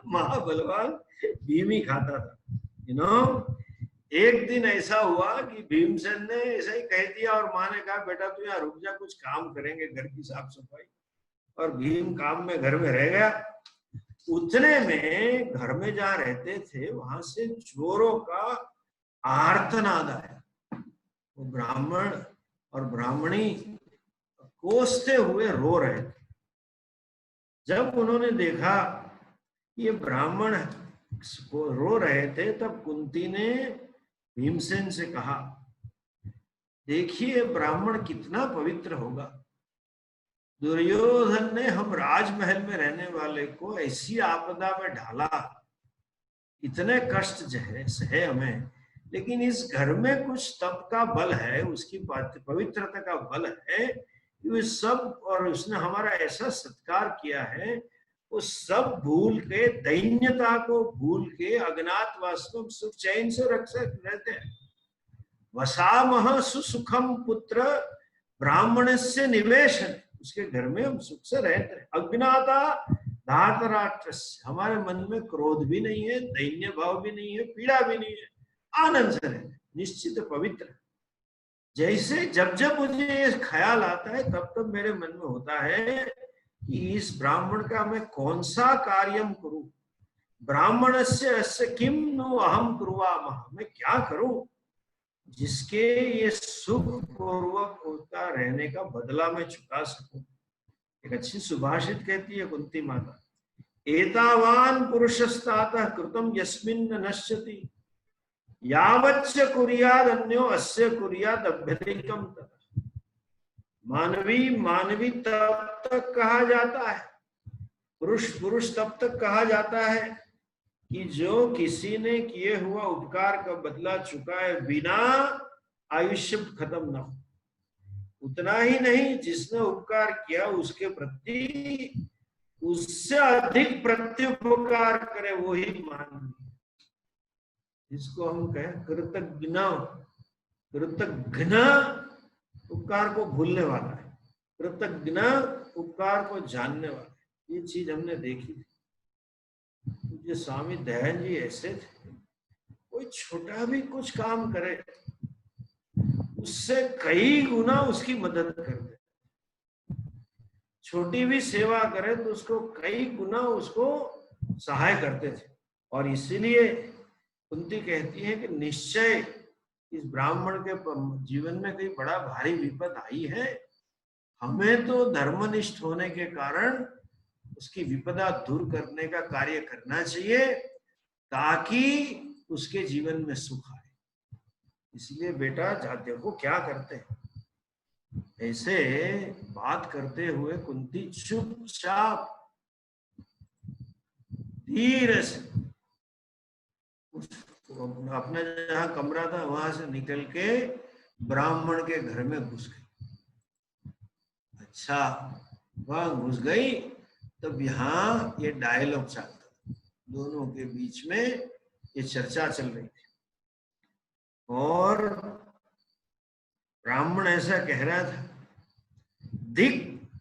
महाबलवान भीम ही खाता था। एक दिन ऐसा हुआ कि भीमसेन ने ऐसा ही कह दिया और माँ ने कहा बेटा तू यहाँ रुक जा, कुछ काम करेंगे घर की साफ सफाई, और भीम काम में घर में रह गया। उतने में घर में जहाँ रहते थे वहां से चोरों का आर्तनाद आया, वो ब्राह्मण और ब्राह्मणी कोसते हुए रो रहे थे। जब उन्होंने देखा ये ब्राह्मण रो रहे थे तब कुंती ने भीमसेन से कहा देखिए ब्राह्मण कितना पवित्र होगा, दुर्योधन ने हम राजमहल में रहने वाले को ऐसी आपदा में ढाला, इतने कष्ट सहे हमें, लेकिन इस घर में कुछ तप का बल है, उसकी पवित्रता का बल है, ये सब, और उसने हमारा ऐसा सत्कार किया है, वो सब भूल के, दैन्यता को भूल के अज्ञातवास को सुख चैन से रहते हैं। वसामह सुसुखम पुत्र ब्राह्मणस्य निवेशन, उसके घर में हम सुख से रहते हैं। अज्ञाता धातराष्ट्र, हमारे मन में क्रोध भी नहीं है, दैन्य भाव भी नहीं है, पीड़ा भी नहीं है, आनंद से रहते, निश्चित पवित्र। जैसे जब जब मुझे ये ख्याल आता है तब तब मेरे मन में होता है कि इस ब्राह्मण का मैं कौन सा कार्यम करूं, ब्राह्मणस्य अस्य किम नु अहम कुर्वामः, मैं क्या करूं जिसके ये सुख पूर्वक होता रहने का बदला मैं चुका सकूं। एक अच्छी सुभाषित कहती है कुंती माता, एतावान पुरुषस्तातः कृतम यस्मिन् न नश्यति यावच्च कुर्याद अन्यो अस्य कुर्याद अभ्यधिकम ततः। मानवी तब तक कहा जाता है, पुरुष तब तक कहा जाता है कि जो किसी ने किए हुआ उपकार का बदला चुकाए बिना आयुष्य खत्म न हो, उतना ही नहीं जिसने उपकार किया उसके प्रति उससे अधिक प्रत्युपकार करे वो ही मानवीय, जिसको हम कहें कृतज्ञ उपकार को भूलने वाला है, कृतज्ञ उपकार को जानने वाला है। ये चीज हमने देखी थी। ये स्वामी दयानंद जी ऐसे थे, कोई छोटा भी कुछ काम करे उससे कई गुना उसकी मदद कर दे, छोटी भी सेवा करे तो उसको कई गुना उसको सहाय करते थे। और इसीलिए कुंती कहती है कि निश्चय इस ब्राह्मण के जीवन में कोई बड़ा भारी विपद आई है, हमें तो धर्मनिष्ठ होने के कारण उसकी विपदा दूर करने का कार्य करना चाहिए ताकि उसके जीवन में सुख आए। इसलिए बेटा देखो क्या करते हैं, ऐसे बात करते हुए कुंती चुपचाप धीरे से अपना जहां कमरा था वहां से निकल के ब्राह्मण के घर में घुस गई। अच्छा, वहां घुस गई तब यहाँ ये डायलॉग चलता, दोनों के बीच में ये चर्चा चल रही थी और ब्राह्मण ऐसा कह रहा था, दिक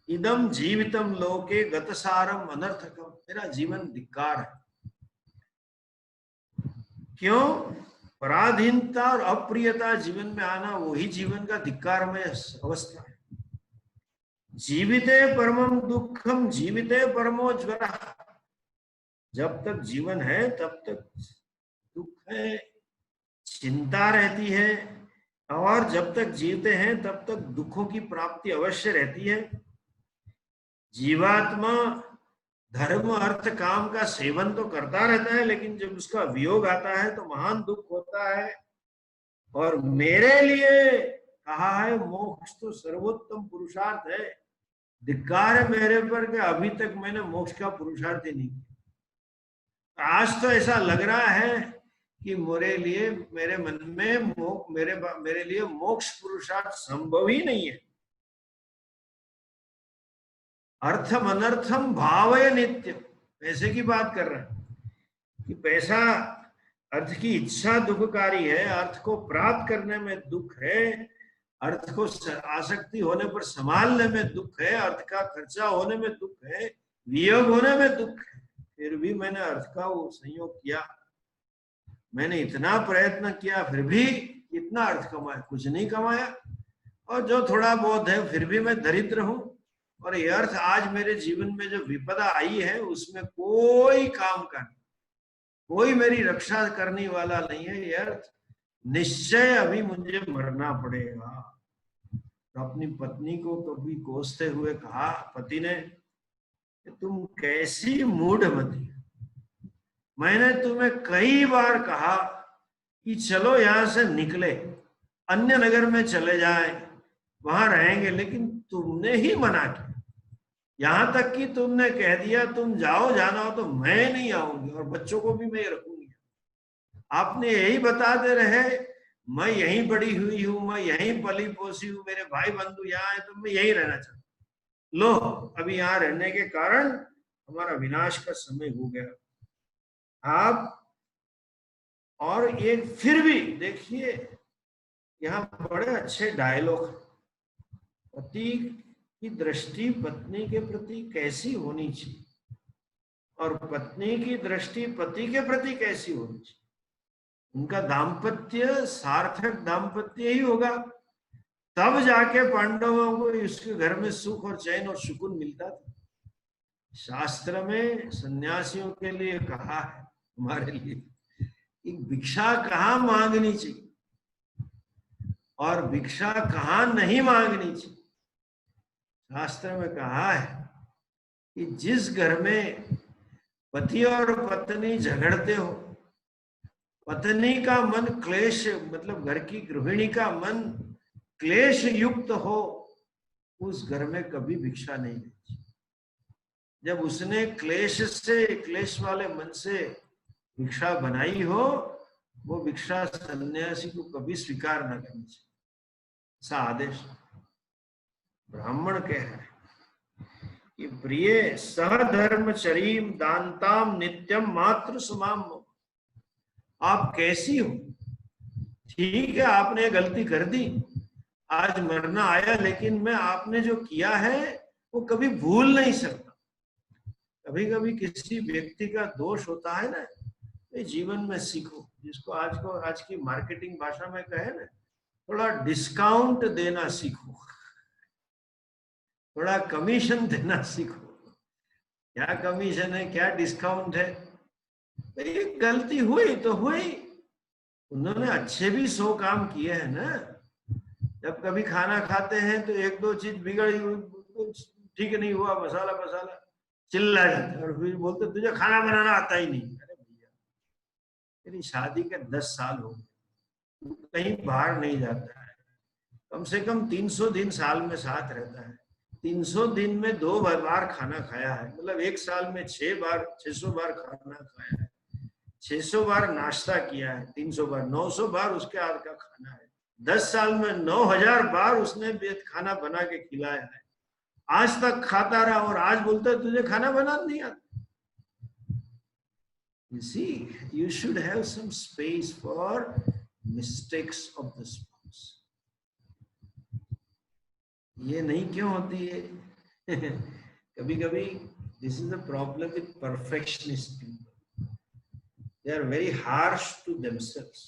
इदम जीवितम लोके गतसारम अनर्थकम, मेरा जीवन धिक्कार है। क्यों? पराधीनता और अप्रियता जीवन में आना वही जीवन का धिक्कारमय अवस्था है। जीविते परमम दुखम जीविते परमो ज्वरा, जब तक जीवन है तब तक दुख है, चिंता रहती है, और जब तक जीते हैं तब तक दुखों की प्राप्ति अवश्य रहती है। जीवात्मा धर्म अर्थ काम का सेवन तो करता रहता है, लेकिन जब उसका वियोग आता है तो महान दुख होता है। और मेरे लिए कहा है मोक्ष तो सर्वोत्तम पुरुषार्थ है। धिक्कार है मेरे पर कि अभी तक मैंने मोक्ष का पुरुषार्थ ही नहीं किया। आज तो ऐसा लग रहा है कि मेरे मन में मेरे लिए मोक्ष पुरुषार्थ संभव ही नहीं है। अर्थम अनर्थम भावय नित्य, पैसे की बात कर रहे हैं कि पैसा अर्थ की इच्छा दुखकारी है, अर्थ को प्राप्त करने में दुख है, अर्थ को आसक्ति होने पर संभालने में दुख है, अर्थ का खर्चा होने में दुख है, वियोग होने में दुख है। फिर भी मैंने अर्थ का वो संयोग किया, मैंने इतना प्रयत्न किया, फिर भी इतना अर्थ कमाया, कुछ नहीं कमाया, और जो थोड़ा बहुत है फिर भी मैं दरिद्र हूं। और ये अर्थ आज मेरे जीवन में जो विपदा आई है उसमें कोई काम का नहीं, कोई मेरी रक्षा करने वाला नहीं है। ये अर्थ निश्चय अभी मुझे मरना पड़ेगा। तो अपनी पत्नी को कभी कोसते हुए कहा पति ने, तुम कैसी मूढ़मती, मैंने तुम्हें कई बार कहा कि चलो यहां से निकले, अन्य नगर में चले जाएं, वहां रहेंगे, लेकिन तुमने ही मना किया। यहां तक कि तुमने कह दिया तुम जाओ, जाना हो तो मैं नहीं आऊंगी और बच्चों को भी मैं रखूंगी। आपने यही बताते रहे, मैं यहीं बड़ी हुई हूं, मैं यहीं पली पोसी हूं, मेरे भाई बंधु यहाँ है, तो मैं यहीं रहना चाहता हूं। लो, अभी यहाँ रहने के कारण हमारा विनाश का समय हो गया। आप और ये फिर भी देखिए, यहाँ बड़े अच्छे डायलॉग, पति की दृष्टि पत्नी के प्रति कैसी होनी चाहिए और पत्नी की दृष्टि पति के प्रति कैसी होनी चाहिए, उनका दाम्पत्य सार्थक दाम्पत्य ही होगा, तब जाके पांडवों को इसके घर में सुख और चैन और सुकून मिलता था। शास्त्र में सन्यासियों के लिए कहा है, हमारे लिए, कि भिक्षा कहाँ मांगनी चाहिए और भिक्षा कहाँ नहीं मांगनी चाहिए। शास्त्र में कहा है कि जिस घर में पति और पत्नी झगड़ते हो, पत्नी का मन क्लेश, मतलब घर की गृहिणी का मन क्लेश युक्त हो, उस घर में कभी भिक्षा नहीं देती। जब उसने क्लेश वाले मन से भिक्षा बनाई हो, वो भिक्षा सन्यासी को कभी स्वीकार न करनी चाहिए, ऐसा आदेश ब्राह्मण कह रहे हैं कि प्रिय सहधर्मचरीम दानताम नित्यम मातृ समाम, आप कैसी हो? ठीक है, आपने गलती कर दी, आज मरना आया, लेकिन मैं आपने जो किया है वो कभी भूल नहीं सकता। कभी कभी किसी व्यक्ति का दोष होता है ना, तो जीवन में सीखो, जिसको आज की मार्केटिंग भाषा में कहे ना, थोड़ा डिस्काउंट देना सीखो, थोड़ा कमीशन देना सीखो। क्या कमीशन है, क्या डिस्काउंट है? एक गलती हुई तो हुई, उन्होंने अच्छे भी 100 काम किए हैं ना। जब कभी खाना खाते हैं तो एक दो चीज बिगड़ी, ठीक नहीं हुआ, मसाला चिल्ला जाते और फिर बोलते तुझे खाना बनाना आता ही नहीं। अरे भैया तेरी शादी के 10 साल हो गए, कहीं बाहर नहीं जाता है, कम से कम 300 दिन साल में साथ रहता है, 300 दिन में 2 बार खाना खाया है, मतलब एक साल में 600 बार खाना खाया है, 600 बार नाश्ता किया है, 300 बार 900 बार उसके हाथ का खाना है, 10 साल में 9000 बार उसने खाना बना के खिलाया है, आज तक खाता रहा और आज बोलता है तुझे खाना बनाना नहीं आता। You see, you should have some space for mistakes of the spouse. ये नहीं क्यों होती है? कभी कभी this is the problem with perfectionist people. They are very harsh to themselves.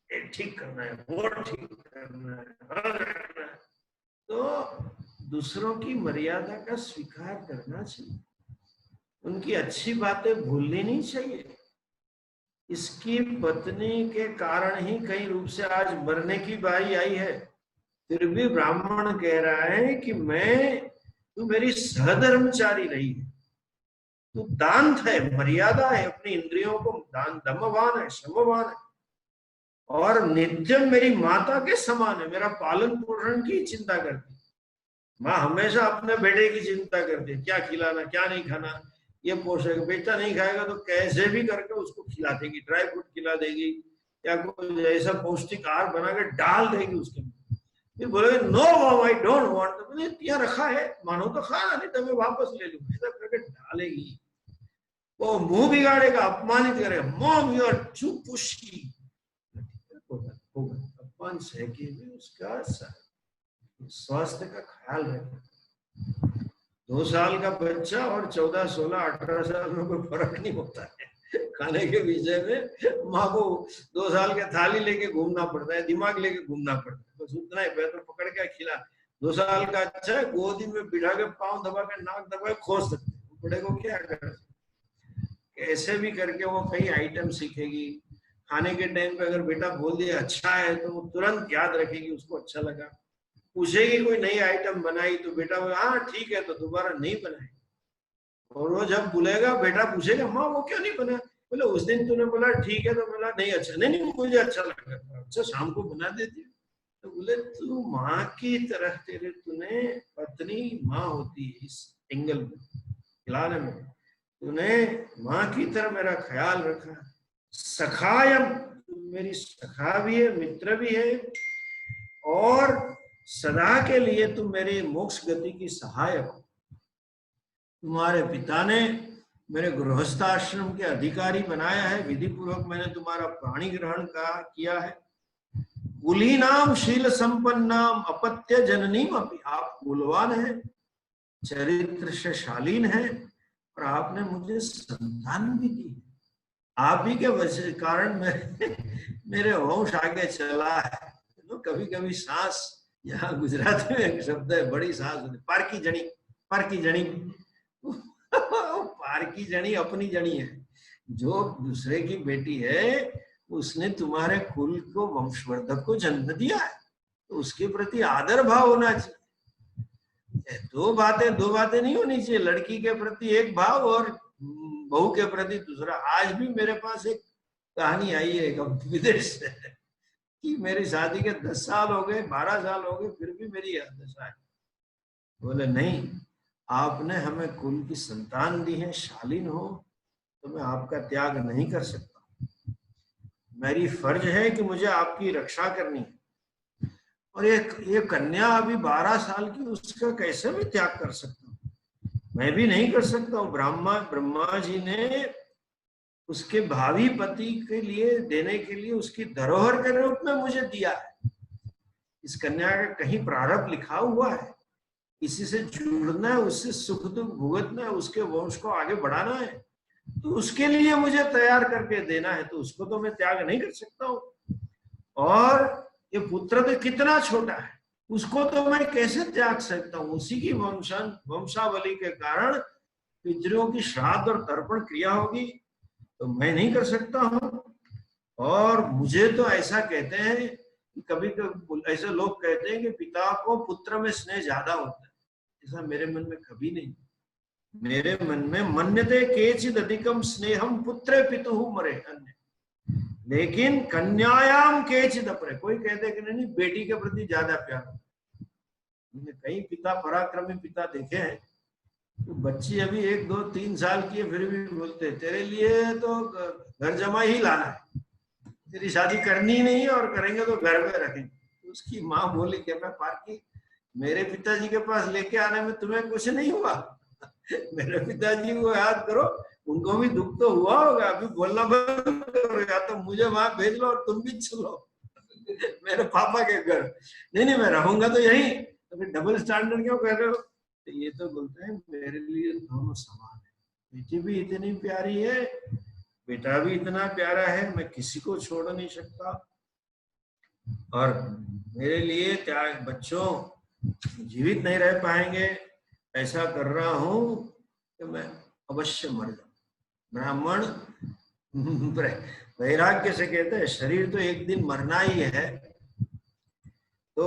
ये ठीक करना है, वो ठीक करना है, तो दूसरों की मर्यादा का स्वीकार करना चाहिए, उनकी अच्छी बातें भूलनी नहीं चाहिए। इसकी पत्नी के कारण ही कई रूप से आज मरने की बारी आई है, फिर भी ब्राह्मण कह रहा है कि तू मेरी सहधर्मचारी रही है, तू दांत है, मर्यादा है, अपनी इंद्रियों को दान दमवान है, समवान है, और नित्य मेरी माता के समान है, मेरा पालन पोषण की चिंता करती। माँ हमेशा अपने बेटे की चिंता करती है, क्या खिलाना क्या नहीं खाना, ये पोषक बेटा नहीं खाएगा तो कैसे भी करके उसको खिला देगी, ड्राई फ्रूट खिला देगी या कोई ऐसा पौष्टिक आहार बना के डाल देगी उसके में। फिर बोलेगे no mom I don't want, तो मैंने यहाँ रखा है, मानो तो खाना, नहीं तो मैं वापस ले लूँ, ऐसा करके डालेगी। वो मुंह बिगाड़ेगा, अपमानित करेगा, mom you are too pushy, अपमान सह के भी उसका स्वास्थ्य का ख्याल रखें। 2 साल का बच्चा और 14, 16, 18 साल में कोई फर्क नहीं होता है खाने के विषय में। माँ को 2 साल के थाली लेके घूमना पड़ता है, दिमाग लेके घूमना पड़ता है, बस उतना ही, पैर तो पकड़ के खिला। 2 साल का अच्छा है, गोदी में बिठा के पाँव दबा के नाक दबा के खोज सकते, बड़े को क्या कर, कैसे भी करके वो कई आइटम सीखेगी। खाने के टाइम पे अगर बेटा बोल दिया अच्छा है तो वो तुरंत याद रखेगी, उसको अच्छा लगा। पूछेगी कोई नई आइटम बनाई तो बेटा बोले हाँ ठीक है, तो दोबारा नहीं बनाए। और वो जब बोलेगा बेटा पूछेगा माँ वो क्यों नहीं बना, बोले उस दिन तूने बोला ठीक है, तो बोला नहीं अच्छा, नहीं मुझे अच्छा लगा, अच्छा शाम को बना देती। तो बोले तू माँ की तरह, तेरे तूने पत्नी माँ होती है इस एंगल में, खिलाने में तूने माँ की तरह मेरा ख्याल रखा। सखायम, मेरी सखा भी है, मित्र भी है, और सदा के लिए तुम मेरी मोक्ष गति की सहायक हो। तुम्हारे पिता ने मेरे गृहस्थाश्रम के अधिकारी बनाया है, विधि पूर्वक मैंने तुम्हारा प्राणी ग्रहण किया है। कुली नाम शील संपन्नाम अपत्य जननीम अपि, आप कुलवान है, चरित्र से शालीन है, और आपने मुझे संतान भी दी। आप ही के कारण मेरे वंश आगे चला है। तो कभी कभी सांस, यहाँ गुजराती में एक शब्द है, बड़ी सांस होती, पारकी जणी, पारकी जणी पारकी जणी अपनी जणी है, जो दूसरे की बेटी है उसने तुम्हारे कुल को, वंशवर्धक को जन्म दिया है, तो उसके प्रति आदर भाव होना चाहिए। दो बातें नहीं होनी चाहिए, लड़की के प्रति एक भाव और बहू के प्रति दूसरा। आज भी मेरे पास एक कहानी आई है विदेश से कि मेरी शादी के 10 साल हो गए, 12 साल हो गए, फिर भी मेरी यह दशा है। बोले नहीं, आपने हमें कुल की संतान दी है, शालीन हो, तो मैं आपका त्याग नहीं कर सकता। मेरी फर्ज है कि मुझे आपकी रक्षा करनी है, और ये कन्या अभी 12 साल की, उसका कैसे मैं त्याग कर सकता हूँ? मैं भी नहीं कर सकता हूँ। ब्रह्मा जी ने उसके भावी पति के लिए देने के लिए उसकी धरोहर के रूप में मुझे दिया है। इस कन्या का कहीं प्रारब्ध लिखा हुआ है, किसी से जुड़ना है, उससे सुख दुख भुगतना है, उसके वंश को आगे बढ़ाना है, तो उसके लिए मुझे तैयार करके देना है, तो उसको तो मैं त्याग नहीं कर सकता हूँ। और ये पुत्र तो कितना छोटा है, उसको तो मैं कैसे त्याग सकता हूँ? उसी की वंशावली के कारण पितरों की श्राद्ध और तर्पण क्रिया होगी, तो मैं नहीं कर सकता हूँ। और मुझे तो ऐसा कहते हैं, कभी ऐसे लोग कहते हैं कि पिता को पुत्र में स्नेह ज्यादा होता है, ऐसा मेरे मन में कभी नहीं। मेरे मन में मन्यते केचिद अधिकम स्नेहम पुत्रे पितुः मरे अन्य, लेकिन कन्यायाम केचिद अपरे, कोई कहते कि नहीं बेटी के प्रति ज्यादा प्यार। मैंने कई पिता, पराक्रमी पिता देखे हैं, तो बच्ची अभी 1, 2, 3 साल की है, फिर भी बोलते तेरे लिए तो घर जमा ही लाना है, तेरी शादी करनी ही नहीं है, और करेंगे तो घर में रखेंगे। तो उसकी माँ बोली कि मैं पार्की, मेरे पिताजी के पास लेके आने में तुम्हें कुछ नहीं हुआ, मेरे पिताजी को याद करो, उनको भी दुख तो हुआ होगा, अभी बोलना बंद करो, या तो मुझे वहां भेज लो और तुम भी चलो मेरे पापा के घर। नहीं नहीं मैं रहूंगा तो यही, तो फिर डबल स्टैंडर्ड क्यों कर रहे हो? तो ये तो बोलते हैं मेरे लिए दोनों समान है, बेटी भी इतनी प्यारी है, बेटा भी इतना प्यारा है, मैं किसी को छोड़ नहीं सकता, और मेरे लिए त्याग, बच्चों जीवित नहीं रह पाएंगे, ऐसा कर रहा हूं कि मैं अवश्य मर जाऊं। ब्राह्मण वैराग्य से कहते हैं शरीर तो एक दिन मरना ही है, तो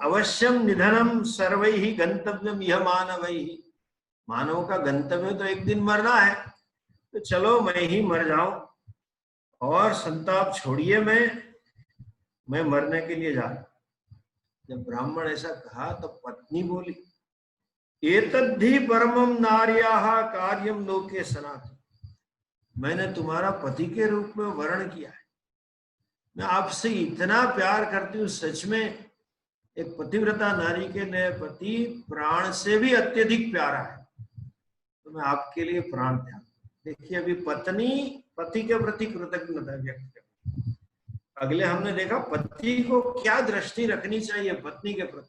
अवश्यम निधनम सर्वैहि गंतव्यम यह मानवैहि, मानव का गंतव्य तो एक दिन मरना है, तो चलो मैं ही मर जाऊं और संताप छोड़िए, मैं मरने के लिए जा रहा। जब ब्राह्मण ऐसा कहा तो पत्नी बोली एतद्धि परमम नार्याः कार्यम लोके सनातन, मैंने तुम्हारा पति के रूप में वर्ण किया है, मैं आपसे इतना प्यार करती हूँ, सच में एक पतिव्रता नारी के लिए पति प्राण से भी अत्यधिक प्यारा है, तो मैं आपके लिए प्राण त्याग। देखिए अभी पत्नी पति के प्रति कृतज्ञता व्यक्त कर, अगले हमने देखा पति को क्या दृष्टि रखनी चाहिए पत्नी के प्रति,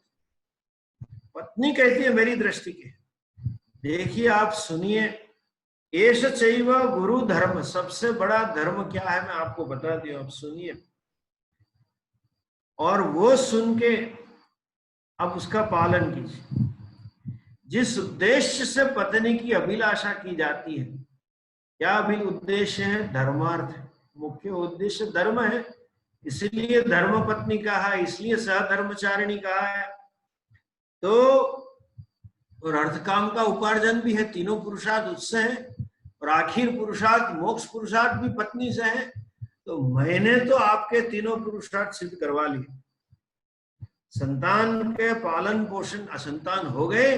पत्नी कहती है मेरी दृष्टि के, देखिए आप सुनिए, एष चैव गुरु धर्म, सबसे बड़ा धर्म क्या है मैं आपको बता दिया, आप सुनिए, और वो सुन के अब उसका पालन कीजिए। जिस उद्देश्य से पत्नी की अभिलाषा की जाती है, क्या अभी उद्देश्य है? धर्मार्थ, मुख्य उद्देश्य धर्म है, इसलिए धर्म पत्नी कहा है, इसलिए सहधर्मचारिणी कहा है। तो और अर्थ काम का उपार्जन भी है, तीनों पुरुषार्थ उससे है, और आखिर पुरुषार्थ मोक्ष पुरुषार्थ भी पत्नी से है। तो मैंने तो आपके तीनों पुरुषार्थ सिद्ध करवा लिए, संतान के पालन पोषण, असंतान हो गए,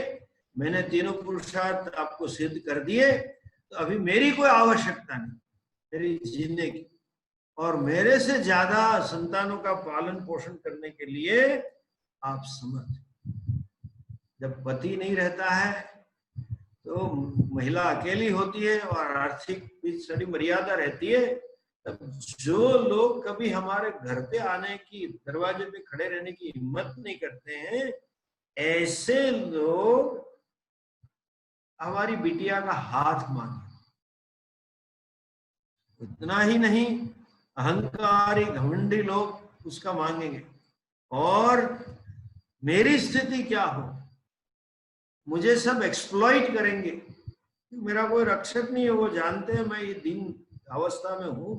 मैंने तीनों पुरुषार्थ आपको सिद्ध कर दिए, तो अभी मेरी कोई आवश्यकता नहीं मेरी जीने की, और मेरे से ज्यादा संतानों का पालन पोषण करने के लिए आप समर्थ। जब पति नहीं रहता है तो महिला अकेली होती है और आर्थिक भी सारी मर्यादा रहती है, तब जो लोग कभी हमारे घर पे आने की, दरवाजे पे खड़े रहने की हिम्मत नहीं करते हैं, ऐसे लोग हमारी बिटिया का हाथ मांगे। इतना ही नहीं, अहंकारी घमंडी लोग उसका मांगेंगे, और मेरी स्थिति क्या हो, मुझे सब एक्सप्लॉइट करेंगे, मेरा कोई रक्षक नहीं है, वो जानते हैं मैं ये दीन अवस्था में हूं,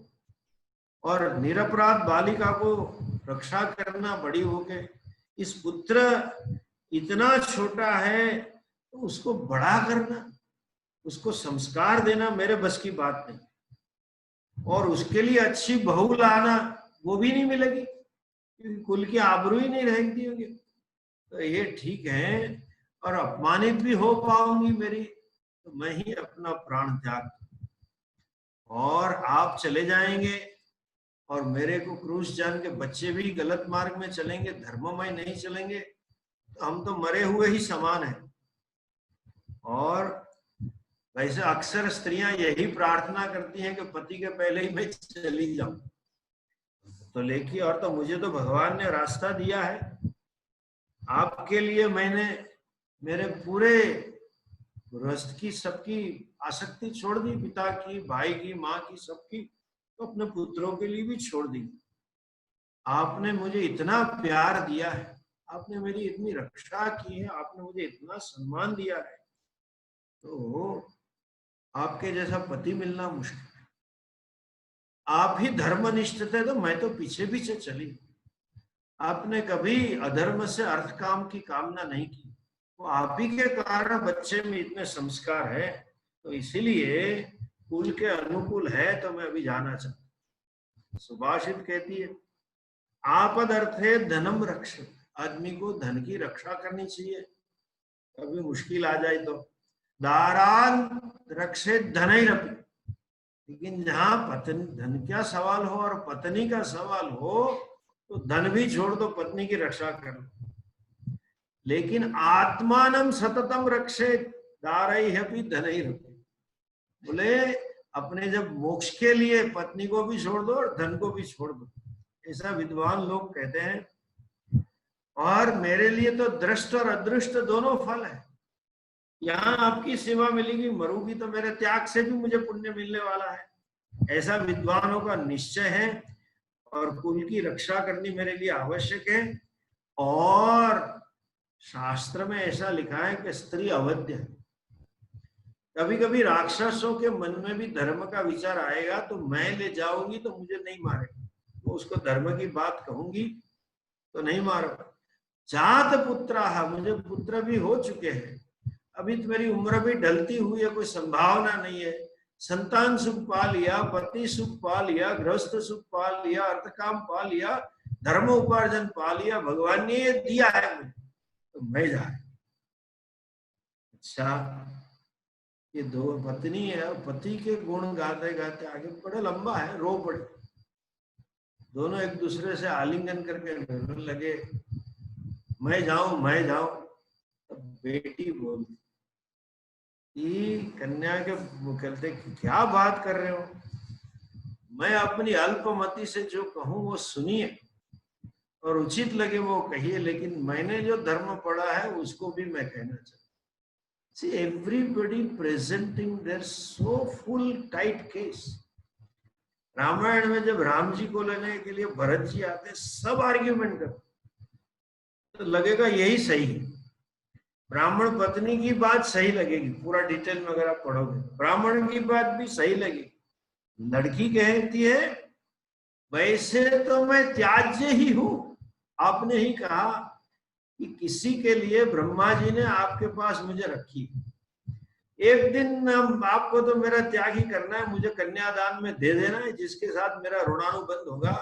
और निरपराध बालिका को रक्षा करना बड़ी होके, इस पुत्र इतना छोटा है तो उसको बड़ा करना, उसको संस्कार देना मेरे बस की बात नहीं, और उसके लिए अच्छी बहू लाना वो भी नहीं मिलेगी, क्योंकि कुल की आबरू ही नहीं रहेगी होगी। तो ये ठीक है, और अपमानित भी हो पाऊंगी मेरी, तो मैं ही अपना प्राण त्याग, और आप चले जाएंगे, और मेरे को क्रूस जान के बच्चे भी गलत मार्ग में चलेंगे, धर्ममय नहीं चलेंगे, तो हम तो मरे हुए ही समान है। और वैसे अक्सर स्त्रियां यही प्रार्थना करती हैं कि पति के पहले ही मैं चली जाऊं, तो लेकिन और तो मुझे तो भगवान ने रास्ता दिया है, आपके लिए मैंने मेरे पूरे गृहस्थ की सबकी आसक्ति छोड़ दी, पिता की, भाई की, माँ की, सबकी, तो अपने पुत्रों के लिए भी छोड़ दी। आपने मुझे इतना प्यार दिया है, आपने मेरी इतनी रक्षा की है, आपने मुझे इतना सम्मान दिया है, तो आपके जैसा पति मिलना मुश्किल है। आप ही धर्मनिष्ठ थे तो मैं तो पीछे पीछे चली। आपने कभी अधर्म से अर्थ काम की कामना नहीं की, वो आप ही के कारण बच्चे में इतने संस्कार है, तो इसीलिए कुल के अनुकूल है, तो मैं अभी जाना चाहता। सुभाषित कहती है आपद अर्थे धनम रक्षित, आदमी को धन की रक्षा करनी चाहिए, कभी मुश्किल आ जाए तो। दारान रक्षित धन ही रखी, लेकिन जहां पत्नी धन का सवाल हो और पत्नी का सवाल हो तो धन भी छोड़ दो, पत्नी की रक्षा कर लो। लेकिन आत्मानम सततम रक्षित दारई है भी धन ही रखे, बोले अपने जब मोक्ष के लिए पत्नी को भी छोड़ दो और धन को भी छोड़ दो, ऐसा विद्वान लोग कहते हैं। और मेरे लिए तो दृष्ट और अदृष्ट दोनों फल है। यहाँ आपकी सेवा मिलेगी, मरूंगी तो मेरे त्याग से भी मुझे पुण्य मिलने वाला है, ऐसा विद्वानों का निश्चय है। और कुल की रक्षा करनी मेरे लिए आवश्यक है। और शास्त्र में ऐसा लिखा है कि स्त्री अवध्य है। कभी कभी राक्षसों के मन में भी धर्म का विचार आएगा, तो मैं ले जाऊंगी तो मुझे नहीं मारेगा, वो उसको धर्म की बात कहूंगी तो नहीं मारो। जात पुत्रा, मुझे पुत्र भी हो चुके हैं, अभी तो मेरी उम्र भी ढलती हुई है, कोई संभावना नहीं है। संतान सुख पा लिया, पति सुख पा लिया, गृहस्थ सुख पा लिया, अर्थ काम पा लिया, धर्म उपार्जन पा लिया, भगवान ने ये दिया है मुझे, तो मैं जा रहा। अच्छा, ये दो पत्नी है और पति के गुण गाते गाते आगे बड़ा लंबा है, रो पड़े, दोनों एक दूसरे से आलिंगन करके रोने लगे, मैं जाऊं मैं जाऊं। तब बेटी बोलती, कन्या के कहते क्या बात कर रहे हो, मैं अपनी अल्पमति से जो कहूं वो सुनिए और उचित लगे वो कहिए, लेकिन मैंने जो धर्म पढ़ा है उसको भी मैं कहना चाहता हूँ। See, everybody presenting their so full tight case. Ramayan में जब राम जी को लेने के लिए भरत जी आते, सब आर्ग्यूमेंट करते, तो लगेगा यही सही है। ब्राह्मण पत्नी की बात सही लगेगी, पूरा डिटेल में अगर आप पढ़ोगे, ब्राह्मण की बात भी सही लगेगी। लड़की कहती है वैसे तो मैं त्याज्य ही हूं, आपने ही कहा कि किसी के लिए ब्रह्मा जी ने आपके पास मुझे रखी, एक दिन आपको तो मेरा त्याग ही करना है, मुझे कन्यादान में दे देना है, जिसके साथ मेरा ऋणानुबंध होगा,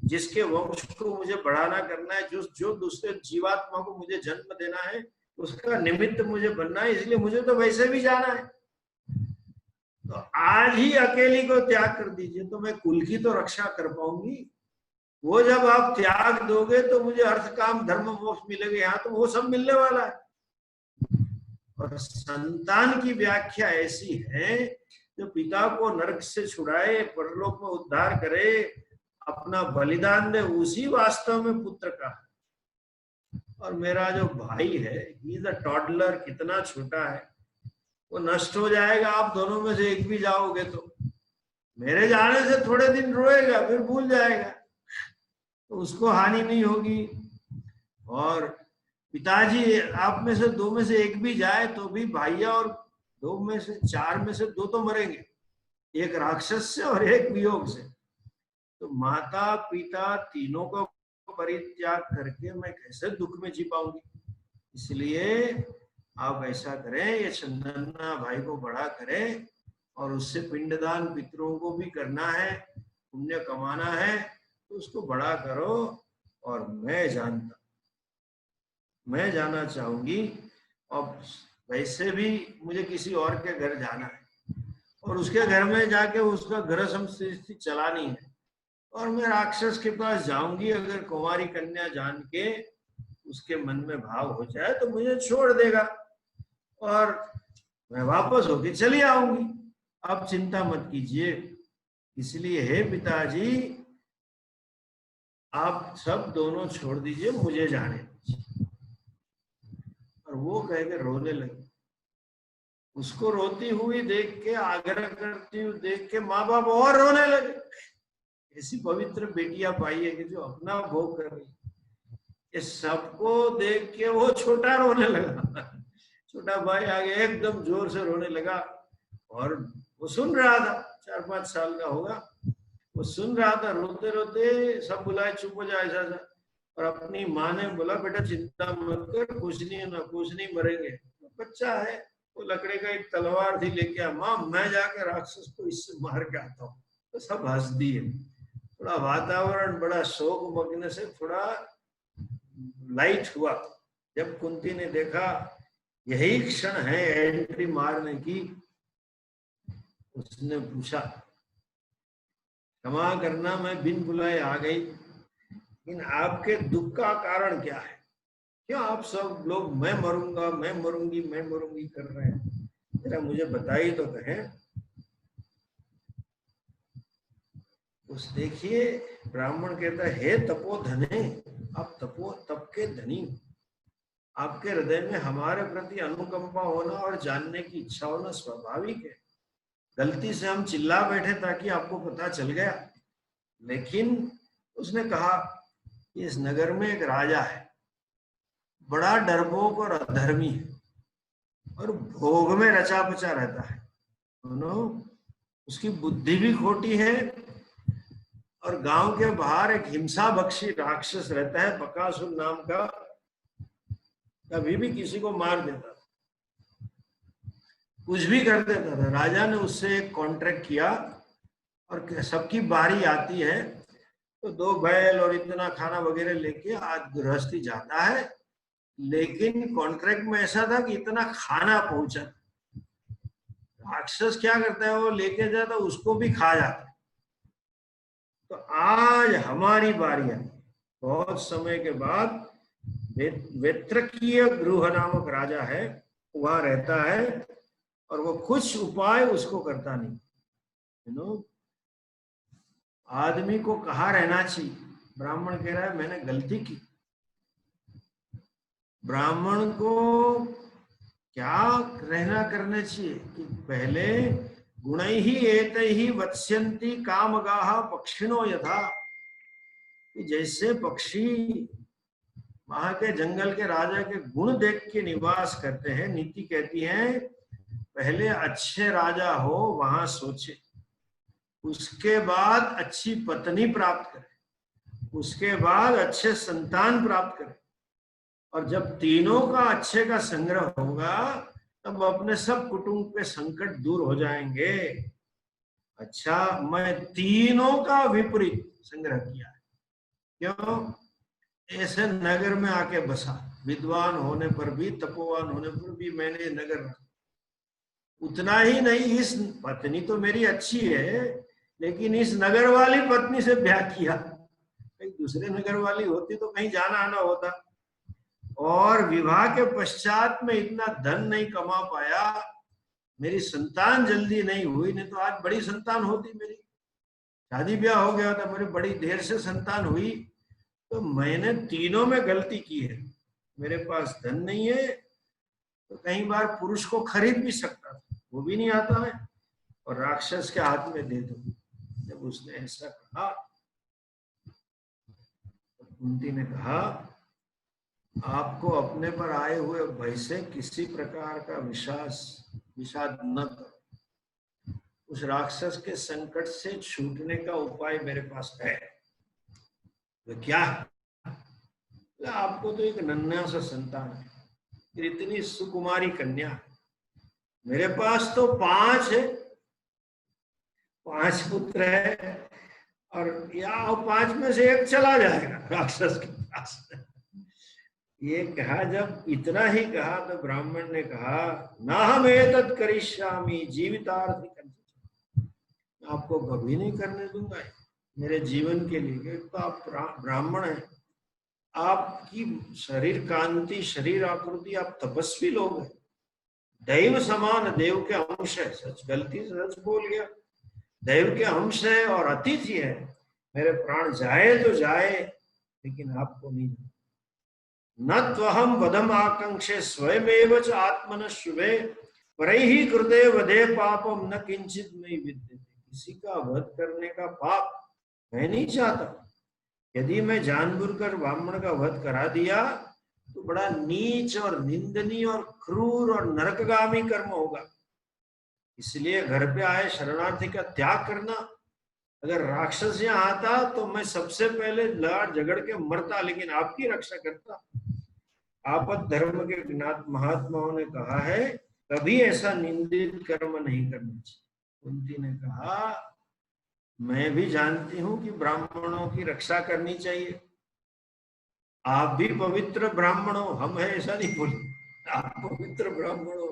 जिसके वंश को मुझे बढ़ाना करना है, जो दूसरे जीवात्मा को मुझे जन्म देना है, उसका निमित्त मुझे बनना है, इसलिए मुझे तो वैसे भी जाना है। तो आज ही अकेली को त्याग कर दीजिए तो मैं कुल की तो रक्षा कर पाऊंगी। वो जब आप त्याग दोगे तो मुझे अर्थ काम धर्म मोक्ष मिलेगा, यहाँ तो वो सब मिलने वाला है। और संतान की व्याख्या ऐसी है जो पिता को नरक से छुड़ाए, परलोक में उद्धार करे, अपना बलिदान दे, उसी वास्तव में पुत्र का है। और मेरा जो भाई है, ही इज अ टॉडलर, कितना छोटा है, वो नष्ट हो जाएगा, आप दोनों में से एक भी जाओगे तो मेरे जाने से थोड़े दिन रोएगा, फिर भूल जाएगा, तो उसको हानि नहीं होगी। और पिताजी आप में से दो में से एक भी जाए तो भी भैया और दो में से चार में से दो तो मरेंगे, एक राक्षस से और एक वियोग से। तो माता पिता तीनों को परित्याग करके मैं कैसे दुख में जी पाऊंगी। इसलिए आप ऐसा करें, ये चंदना भाई को बड़ा करें और उससे पिंडदान पितरों को भी करना है, पुण्य कमाना है, तो उसको बड़ा करो। और मैं जाना चाहूंगी, और वैसे भी मुझे किसी और के घर जाना है और उसके घर में जाके उसका घर संस्कृति चलानी है, और मैं राक्षस के पास जाऊंगी, अगर कुंवारी कन्या जान के उसके मन में भाव हो जाए तो मुझे छोड़ देगा और मैं वापस होके चली आऊंगी, आप चिंता मत कीजिए। इसलिए हे पिताजी, आप सब दोनों छोड़ दीजिए, मुझे जाने दीजिए। और वो कह के रोने लगी। उसको रोती हुई देख के, आग्रह करती हुई देख के माँ बाप और रोने लगे। ऐसी पवित्र बेटियां पाई है कि जो अपना भोग कर रही, ये सबको देख के वो छोटा रोने लगा। छोटा भाई आगे एकदम जोर से रोने लगा और वो सुन रहा था, 4-5 साल का होगा, वो सुन रहा था, रोते रोते सब बुलाए चुप हो जाए ऐसा। और अपनी माँ ने बोला बेटा चिंता मत कर, कुछ नहीं मरेंगे। तो बच्चा है, वो लकड़े का एक तलवार थी लेके आ, माँ मैं जाके राक्षस को इससे मार के आता हूँ। तो सब हंस दिए। थोड़ा वातावरण बड़ा शोक मग्न से थोड़ा लाइट हुआ। जब कुंती ने देखा यही क्षण है एंट्री मारने की, उसने पूछा क्षमा करना मैं बिन बुलाए आ गई, लेकिन आपके दुख का कारण क्या है? क्यों आप सब लोग मैं मरूंगा मैं मरूंगी कर रहे हैं? जरा मुझे बताइए तो कहें। उस देखिए ब्राह्मण कहता है हे तपोधने, आप तप के धनी, आपके हृदय में हमारे प्रति अनुकंपा होना और जानने की इच्छा होना स्वाभाविक है। गलती से हम चिल्ला बैठे ताकि आपको पता चल गया। लेकिन उसने कहा इस नगर में एक राजा है, बड़ा डरपोक और अधर्मी है और भोग में रचा बचा रहता है। उसकी बुद्धि भी खोटी है और गांव के बाहर एक हिंसा बख्शी राक्षस रहता है बकासुर नाम का, कभी भी किसी को मार देता था, कुछ भी कर देता था। राजा ने उससे एक कॉन्ट्रैक्ट किया और सबकी बारी आती है तो 2 बैल और इतना खाना वगैरह लेके आज गृहस्थी जाता है, लेकिन कॉन्ट्रैक्ट में ऐसा था कि इतना खाना पहुंचा। राक्षस क्या करता है, वो लेके जाता उसको भी खा जाता है। तो आज हमारी बारी है। बहुत समय के बाद वेत्रकीय गृह नामक राजा है, वहां रहता है और वो कुछ उपाय उसको करता नहीं। आदमी को कहाँ रहना चाहिए? ब्राह्मण कह रहा है मैंने गलती की। ब्राह्मण को क्या रहना करना चाहिए कि पहले गुणैहि एतैहि वत्स्यन्ति कामगाः पक्षिणो यथा, कि जैसे पक्षी वहां के जंगल के राजा के गुण देख के निवास करते हैं। नीति कहती है पहले अच्छे राजा हो वहां सोचे, उसके बाद अच्छी पत्नी प्राप्त करे, उसके बाद अच्छे संतान प्राप्त करे, और जब तीनों का अच्छे का संग्रह होगा तब अपने सब कुटुंब पे संकट दूर हो जाएंगे। अच्छा, मैं तीनों का विपरीत संग्रह किया है। क्यों? ऐसे नगर में आके बसा, विद्वान होने पर भी तपोवान होने पर भी मैंने नगर रखा। उतना ही नहीं, इस पत्नी तो मेरी अच्छी है, लेकिन इस नगर वाली पत्नी से ब्याह किया। कहीं दूसरे नगर वाली होती तो कहीं जाना आना होता। और विवाह के पश्चात में इतना धन नहीं कमा पाया, मेरी संतान जल्दी नहीं हुई, नहीं तो आज बड़ी संतान होती। मेरी शादी ब्याह हो गया था, मेरी बड़ी देर से संतान हुई। तो मैंने तीनों में गलती की है। मेरे पास धन नहीं है तो कई बार पुरुष को खरीद भी सकता था, वो भी नहीं आता है, और राक्षस के हाथ में दे दो। जब उसने ऐसा कहा तो कुंती ने कहा आपको अपने पर आए हुए भय से किसी प्रकार का विषाद न करो। उस राक्षस के संकट से छूटने का उपाय मेरे पास है। तो क्या है? आपको तो एक नन्हा सा संतान है, इतनी सुकुमारी कन्या है, मेरे पास तो 5 है, 5 पुत्र है, और या 5 में से एक चला जाएगा राक्षस के पास। ये कहा, जब इतना ही कहा तो ब्राह्मण ने कहा ना हम एतत् करिष्यामि जीवितार्थ, आपको कभी नहीं करने दूंगा मेरे जीवन के लिए। तो आप ब्राह्मण हैं, आपकी शरीर कांति शरीर आकृति, आप तपस्वी लोग हैं, दैव समान, देव के अंश है। सच, गलती से सच बोल गया, दैव के अंश है और अतिथि है। मेरे प्राण जाए तो जाए, लेकिन आपको नहीं। न त्वहम वधम आकांक्षे स्वयमेव च आत्मन शुभे परैहि कृते वधे पापम न किंचित मयि विद्यते। किसी का वध करने का पाप मैं नहीं चाहता। यदि मैं जानबूझकर ब्राह्मण का वध करा दिया तो बड़ा नीच और निंदनीय और क्रूर और नरकगामी कर्म होगा। इसलिए घर पे आए शरणार्थी का त्याग करना अगर राक्षस यहाँ आता तो मैं सबसे पहले लड़ झगड़ के मरता, लेकिन आपकी रक्षा करता। आपद धर्म के ज्ञात महात्माओं ने कहा है कभी ऐसा निंदित कर्म नहीं करना चाहिए। कुंती ने कहा मैं भी जानती हूं कि ब्राह्मणों की रक्षा करनी चाहिए, आप भी पवित्र ब्राह्मण हो, हम है ऐसा नहीं बोले, आप पवित्र ब्राह्मण हो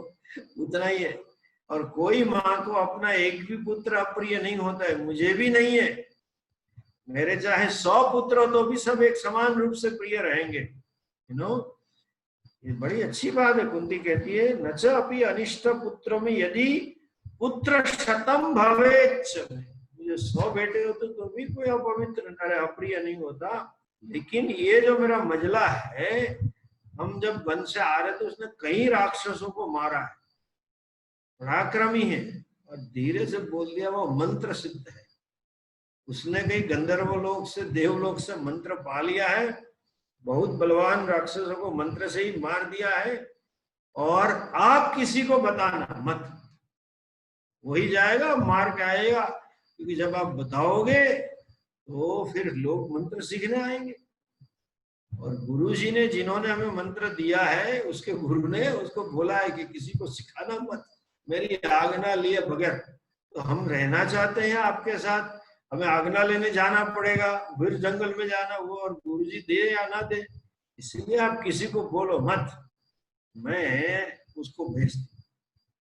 उतना ही है। और कोई माँ को अपना एक भी पुत्र अप्रिय नहीं होता है, मुझे भी नहीं है। मेरे चाहे 100 पुत्र हो तो भी सब एक समान रूप से प्रिय रहेंगे। ये बड़ी अच्छी बात है। कुंती कहती है न च अपि अनिष्ट पुत्र में यदि पुत्र शतम भवेच्च, मुझे 100 बेटे होते तो भी कोई अपवित्र अप्रिय नहीं होता। लेकिन ये जो मेरा मजला है, हम जब वन से आ रहे तो उसने कई राक्षसों को मारा है, पराक्रमी है, और धीरे से बोल दिया वो मंत्र सिद्ध है। उसने कई गंधर्व लोक से देवलोक से मंत्र पा लिया है, बहुत बलवान राक्षसों को मंत्र से ही मार दिया है। और आप किसी को बताना मत, वही जाएगा मार के आएगा, क्योंकि जब आप बताओगे तो फिर लोग मंत्र सीखने आएंगे। और गुरुजी ने जिन्होंने हमें मंत्र दिया है, उसके गुरु ने उसको बोला है कि किसी को सिखाना मत, मेरी आज्ञा लिए बगैर। तो हम रहना चाहते हैं आपके साथ, हमें आज्ञा लेने जाना पड़ेगा, फिर जंगल में जाना वो, और गुरुजी दे या ना दे, इसलिए आप किसी को बोलो मत, मैं उसको भेजती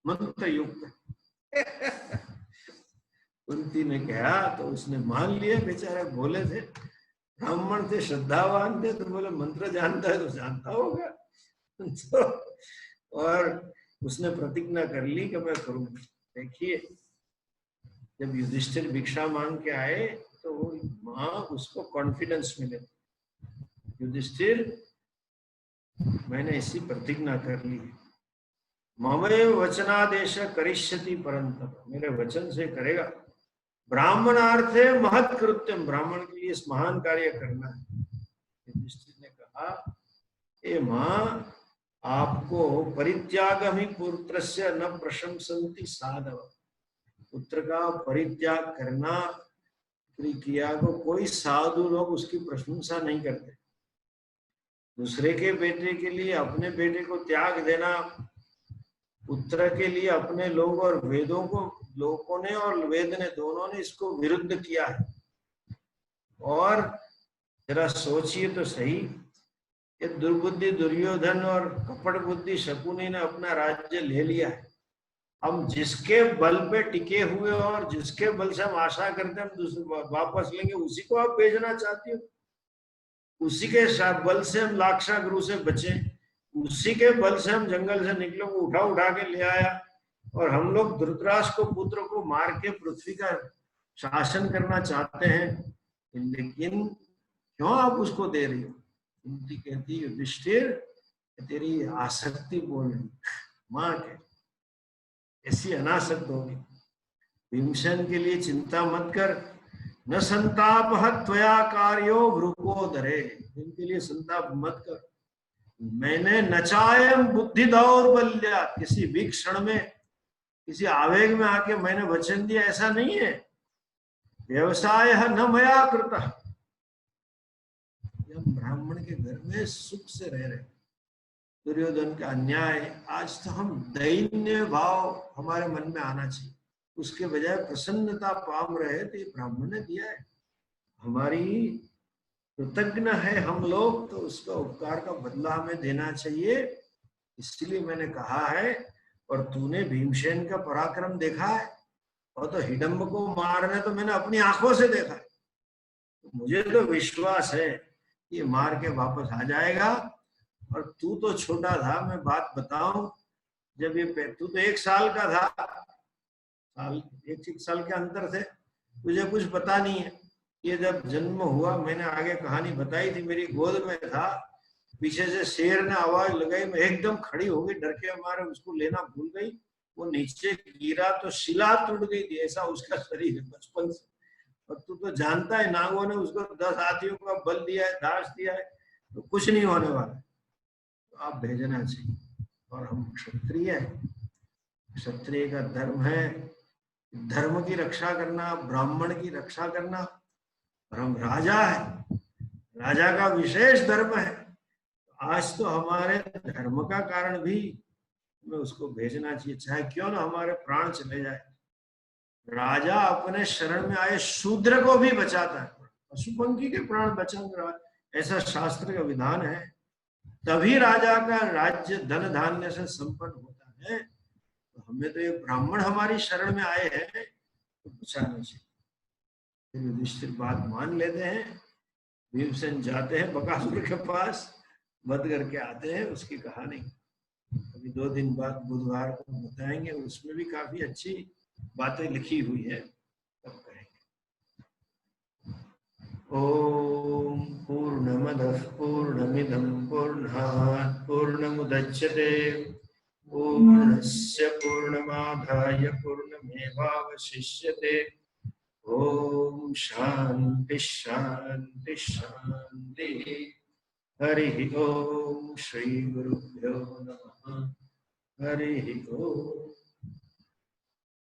मंत्र युक्त। कुंती ने कहा तो उसने मान लिया, बेचारे बोले थे, ब्राह्मण थे, श्रद्धावान थे, तो बोले मंत्र जानता है तो जानता होगा। तो और उसने प्रतिज्ञा कर ली कि मैं करूंगा। देखिए जब युधिष्ठिर भिक्षा मांग के आए तो माँ उसको कॉन्फिडेंस मिले, युधिष्ठिर मैंने इसी प्रतिज्ञा कर ली, ममे वचनादेश करिष्यति परंतप, मेरे वचन से करेगा। ब्राह्मणार्थे महत् कृत्यम, ब्राह्मण के लिए इस महान कार्य करना है। युधिष्ठिर ने कहा ए माँ, आपको परित्यागमि पुत्रस्य न प्रशंसन्ति साधव, पुत्र का परित्याग करना क्रिया को कोई साधु लोग उसकी प्रशंसा नहीं करते। दूसरे के बेटे के लिए अपने बेटे को त्याग देना, पुत्र के लिए अपने लोग, और वेदों को लोगों ने और वेद ने दोनों ने इसको विरुद्ध किया है। और जरा सोचिए तो सही, ये दुर्बुद्धि दुर्योधन और कपट बुद्धि शकुनी ने अपना राज्य ले लिया है। हम जिसके बल पे टिके हुए और जिसके बल से हम आशा करते हैं हम दूसरे वापस लेंगे, उसी को आप भेजना चाहती हो। उसी के बल से हम लाक्षा गुरु से बचे, उसी के बल से हम जंगल से निकले, वो उठा उठा के ले आया। और हम लोग धृतराष्ट्र को पुत्र को मार के पृथ्वी का शासन करना चाहते हैं, लेकिन क्यों आप उसको दे रही हो? कुंती कहती है युधिष्ठिर तेरी आसक्ति बोल रही, माँ के ऐसी अनासक्त होगी। भीमसेन के लिए चिंता मत कर, न संताप त्वया कार्यो वृकोदरे, इनके लिए संताप मत कर। मैंने नचायम बुद्धि दौर्बल्य, किसी भी क्षण में किसी आवेग में आके मैंने वचन दिया ऐसा नहीं है। व्यवसाय न मया कृता, हम ब्राह्मण के घर में सुख से रह रहे, दुर्योधन का अन्याय, आज तो हम दैन्य भाव हमारे मन में आना चाहिए, उसके बजाय प्रसन्नता पाम रहे, तो ये ब्राह्मण ने दिया है, हमारी कृतज्ञ है हम लोग, तो उसका उपकार का बदला हमें देना चाहिए। इसलिए मैंने कहा है। और तूने भीमसेन का पराक्रम देखा है, और तो हिडम्ब को मारने तो मैंने अपनी आंखों से देखा है, तो मुझे तो विश्वास है ये मार के वापस आ जाएगा। और तू तो छोटा था, मैं बात बताऊं, जब ये तू तो 1 साल का था, एक साल के अंतर थे, तुझे कुछ पता नहीं है। ये जब जन्म हुआ, मैंने आगे कहानी बताई थी, मेरी गोद में था, पीछे से शेर ने आवाज लगाई, मैं एकदम खड़ी हो गई, डर के मारे उसको लेना भूल गई, वो नीचे गिरा तो शिला टूट गई थी, ऐसा उसका शरीर है बचपन से। और तू तो जानता है नागों ने उसको 10 हाथियों का बल दिया है, दास दिया है, तो कुछ नहीं होने वाला। तो आप भेजना चाहिए। और हम क्षत्रिय हैं, क्षत्रिय का धर्म है धर्म की रक्षा करना, ब्राह्मण की रक्षा करना, और हम राजा है, राजा का विशेष धर्म है। आज तो हमारे धर्म का कारण भी हमें उसको भेजना चाहिए, चाहे क्यों ना हमारे प्राण चले जाए। राजा अपने शरण में आए शूद्र को भी बचाता है, पशुपंखी के प्राण बचाने रहा, ऐसा शास्त्र का विधान है। तभी राजा का राज्य धन धान्य से संपन्न होता है। तो हमें तो ये ब्राह्मण हमारी शरण में आए हैं तो बचाना चाहिए। युधिष्ठिर बात मान लेते हैं, भीमसेन जाते हैं बकासुर के पास, वध करके आते हैं। उसकी कहानी अभी 2 दिन बाद बुधवार को बताएंगे, उसमें भी काफी अच्छी बातें लिखी हुई है, तब कहेंगे। ओम पूर्णमदः पूर्णमिदं पूर्णात् पूर्णमुदच्यते पूर्णस्य पूर्णमादाय पूर्णमेवावशिष्यते। ओम शांति शांति शांति। हरि ओम। श्री गुरुभ्यो नमः। हरि ओम।